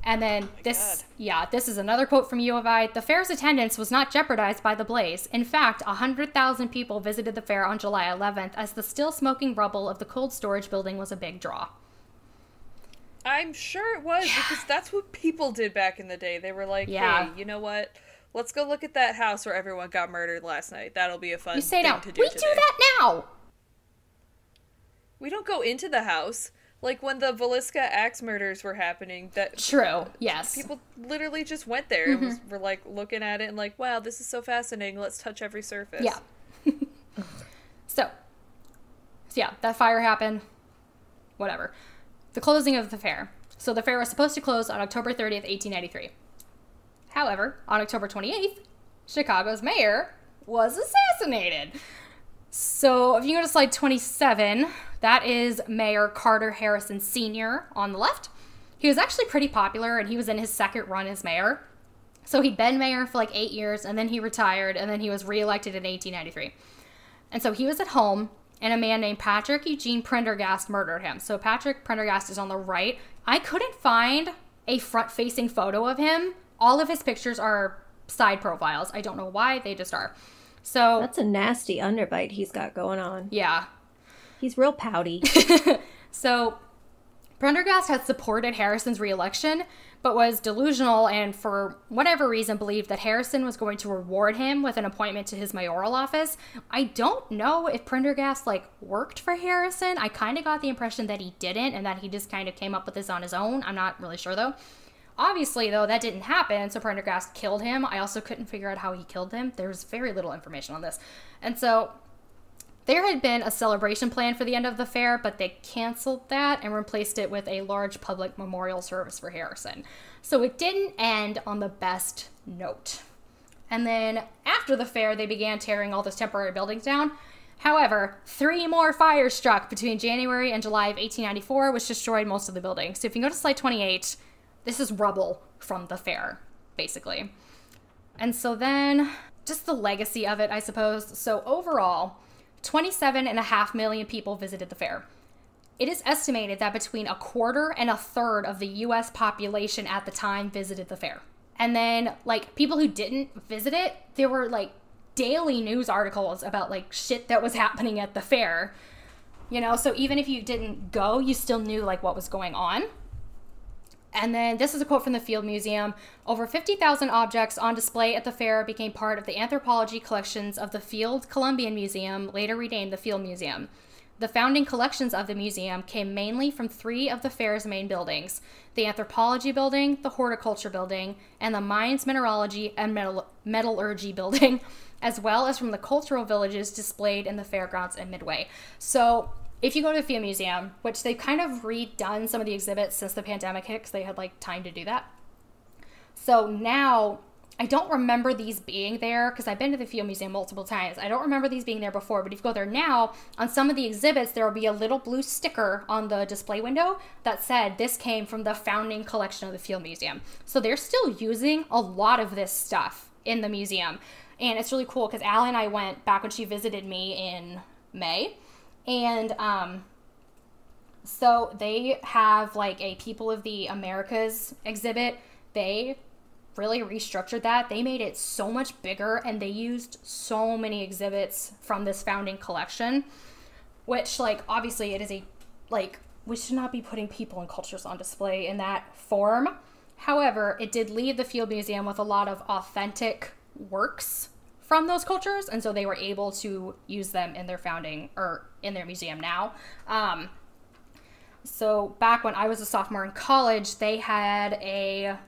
Speaker 1: And then this is another quote from U of I. The fair's attendance was not jeopardized by the blaze. In fact, 100,000 people visited the fair on July 11th as the still smoking rubble of the cold storage building was a big draw.
Speaker 3: I'm sure it was, because that's what people did back in the day. They were like, hey, you know what? Let's go look at that house where everyone got murdered last night. That'll be a fun thing to do today.
Speaker 1: We do that now!
Speaker 3: We don't go into the house. Like when the Villisca axe murders were happening, that
Speaker 1: true, yes,
Speaker 3: people literally just went there and were like looking at it and like, wow, this is so fascinating. Let's touch every surface.
Speaker 1: Yeah. So yeah, that fire happened. Whatever. The closing of the fair. So the fair was supposed to close on October 30th, 1893. However, on October 28th, Chicago's mayor was assassinated. So if you go to slide 27, that is Mayor Carter Harrison Sr. on the left. He was actually pretty popular, and he was in his second run as mayor. So he'd been mayor for like 8 years, and then he retired, and then he was reelected in 1893. And so he was at home, and a man named Patrick Eugene Prendergast murdered him. So Patrick Prendergast is on the right. I couldn't find a front-facing photo of him. All of his pictures are side profiles. I don't know why, they just are. So
Speaker 2: that's a nasty underbite he's got going on.
Speaker 1: Yeah.
Speaker 2: He's real pouty.
Speaker 1: So Prendergast had supported Harrison's reelection, but was delusional and for whatever reason believed that Harrison was going to reward him with an appointment to his mayoral office. I don't know if Prendergast worked for Harrison. I kind of got the impression that he didn't and that he just kind of came up with this on his own. I'm not really sure though. Obviously, though, that didn't happen, so Prendergast killed him. I also couldn't figure out how he killed him. There's very little information on this. And so there had been a celebration planned for the end of the fair, but they canceled that and replaced it with a large public memorial service for Harrison. So it didn't end on the best note. And then after the fair, they began tearing all those temporary buildings down. However, 3 more fires struck between January and July of 1894, which destroyed most of the buildings. So if you go to slide 28... this is rubble from the fair, basically. And so then, just the legacy of it, I suppose. So overall, 27.5 million people visited the fair. It is estimated that between 1/4 and 1/3 of the U.S. population at the time visited the fair. And then, people who didn't visit it, there were, daily news articles about, shit that was happening at the fair. You know, so even if you didn't go, you still knew, what was going on. And then this is a quote from the Field Museum. Over 50,000 objects on display at the fair became part of the anthropology collections of the Field Columbian Museum, later renamed the Field Museum. The founding collections of the museum came mainly from 3 of the fair's main buildings: the Anthropology Building, the Horticulture Building, and the Mines, Mineralogy, and Metallurgy Building, as well as from the cultural villages displayed in the fairgrounds in Midway. So if you go to the Field Museum, which they've kind of redone some of the exhibits since the pandemic hit because they had time to do that. So now, I don't remember these being there because I've been to the Field Museum multiple times. I don't remember these being there before, but if you go there now, on some of the exhibits, there will be a little blue sticker on the display window that said this came from the founding collection of the Field Museum. So they're still using a lot of this stuff in the museum. And it's really cool because Allie and I went back when she visited me in May. And so they have a People of the Americas exhibit. They really restructured that. They made it so much bigger and they used so many exhibits from this founding collection, which obviously it is we should not be putting people and cultures on display in that form. However, it did leave the Field Museum with a lot of authentic works from those cultures, and so they were able to use them in their founding or in their museum now. So back when I was a sophomore in college, they had a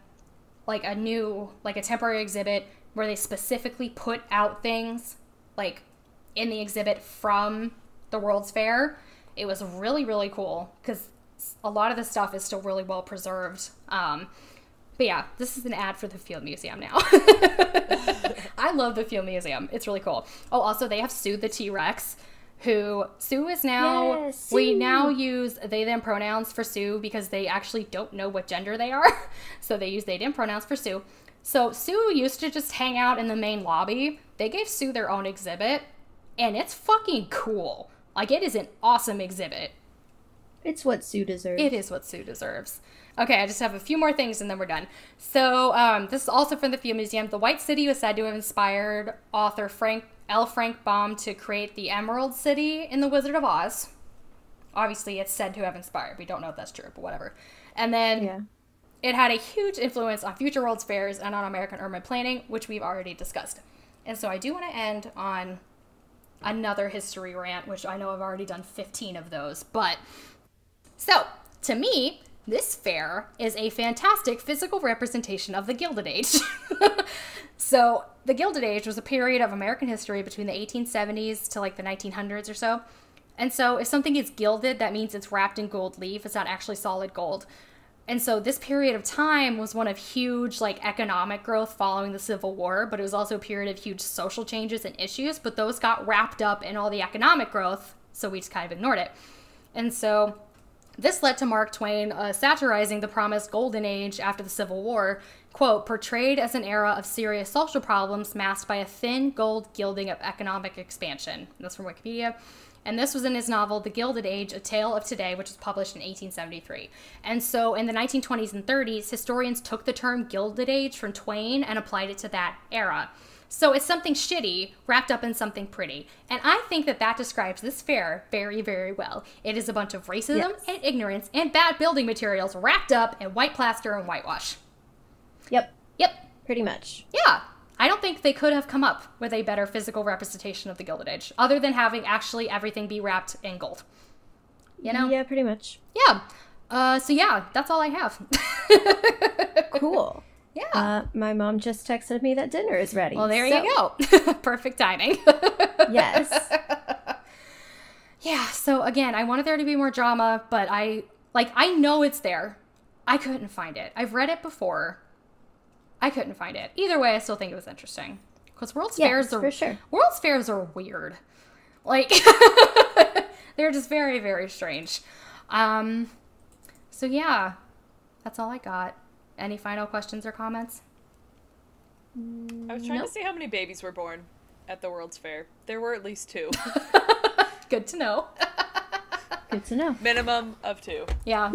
Speaker 1: temporary exhibit where they specifically put out things in the exhibit from the World's Fair. It was really, really cool because a lot of the stuff is still really well preserved. But yeah, this is an ad for the Field Museum now. I love the Field Museum. It's really cool. Oh, also they have Sue the T-Rex, who Sue is now,
Speaker 2: yes, Sue.
Speaker 1: We now use they, them pronouns for Sue because they actually don't know what gender they are. So they use they, them pronouns for Sue. So Sue used to just hang out in the main lobby. They gave Sue their own exhibit, and it's fucking cool. It is an awesome exhibit.
Speaker 2: It's what Sue deserves.
Speaker 1: It is what Sue deserves. Okay, I just have a few more things and then we're done. So this is also from the Field Museum. The White City was said to have inspired author L. Frank Baum to create the Emerald City in The Wizard of Oz. Obviously, it's said to have inspired. We don't know if that's true, but whatever. And then it had a huge influence on future World's Fairs and on American urban planning, which we've already discussed. And so I do want to end on another history rant, which I know I've already done 15 of those. But so To me, this fair is a fantastic physical representation of the Gilded Age. So the Gilded Age was a period of American history between the 1870s to like the 1900s or so. And so if something is gilded, that means it's wrapped in gold leaf. It's not actually solid gold. And so this period of time was one of huge like economic growth following the Civil War, but it was also a period of huge social changes and issues, but those got wrapped up in all the economic growth, so we just kind of ignored it. And so this led to Mark Twain satirizing the promised golden age after the Civil War, quote, portrayed as an era of serious social problems masked by a thin gold gilding of economic expansion. That's from Wikipedia. And this was in his novel, The Gilded Age, A Tale of Today, which was published in 1873. And so in the 1920s and 30s, historians took the term Gilded Age from Twain and applied it to that era. So it's something shitty wrapped up in something pretty. And I think that that describes this fair very, very well. It is a bunch of racism and ignorance and bad building materials wrapped up in white plaster and whitewash.
Speaker 2: Yep.
Speaker 1: Yep.
Speaker 2: Pretty much.
Speaker 1: Yeah. I don't think they could have come up with a better physical representation of the Gilded Age, other than having actually everything be wrapped in gold. You know?
Speaker 2: Yeah, pretty much.
Speaker 1: Yeah. So yeah, that's all I have.
Speaker 2: Cool.
Speaker 1: Yeah.
Speaker 2: My mom just texted me that dinner is ready.
Speaker 1: Well, there you go. Perfect timing.
Speaker 2: Yes.
Speaker 1: Yeah, so again, I wanted there to be more drama, but I know it's there. I couldn't find it. I've read it before. I couldn't find it. Either way, I still think it was interesting. Because World's Fairs are weird. Like, they're just very, very strange. So yeah, that's all I got. Any final questions or comments?
Speaker 3: I was trying to see how many babies were born at the World's Fair. There were at least 2.
Speaker 1: Good to know.
Speaker 2: Good to know.
Speaker 3: Minimum of 2.
Speaker 1: Yeah.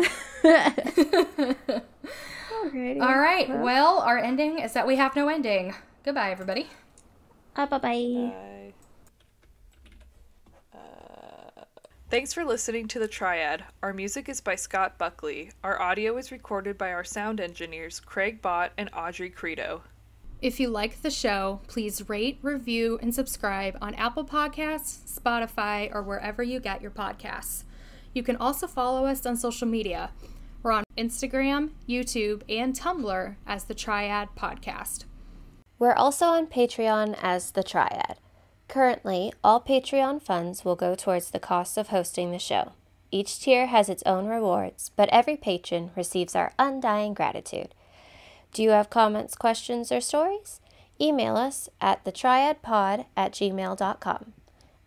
Speaker 2: Alrighty.
Speaker 1: All right. Well, our ending is that we have no ending. Goodbye, everybody.
Speaker 2: Bye-bye.
Speaker 3: Bye. Thanks for listening to The Triad. Our music is by Scott Buckley. Our audio is recorded by our sound engineers, Craig Bott and Audrey Credo. If you like the show, please rate, review, and subscribe on Apple Podcasts, Spotify, or wherever you get your podcasts. You can also follow us on social media. We're on Instagram, YouTube, and Tumblr as The Triad Podcast.
Speaker 2: We're also on Patreon as The Triad. Currently, all Patreon funds will go towards the cost of hosting the show. Each tier has its own rewards, but every patron receives our undying gratitude. Do you have comments, questions, or stories? Email us at thetriadpod@gmail.com.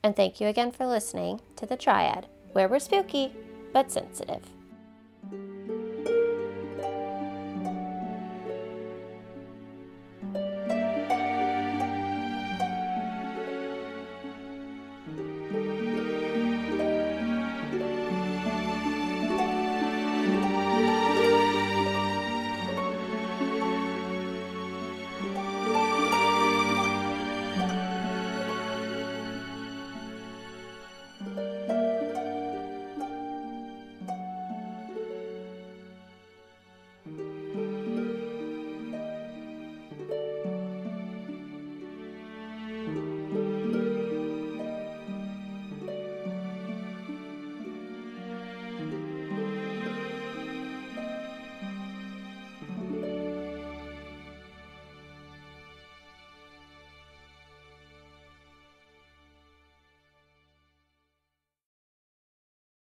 Speaker 2: And thank you again for listening to The Triad, where we're spooky but sensitive.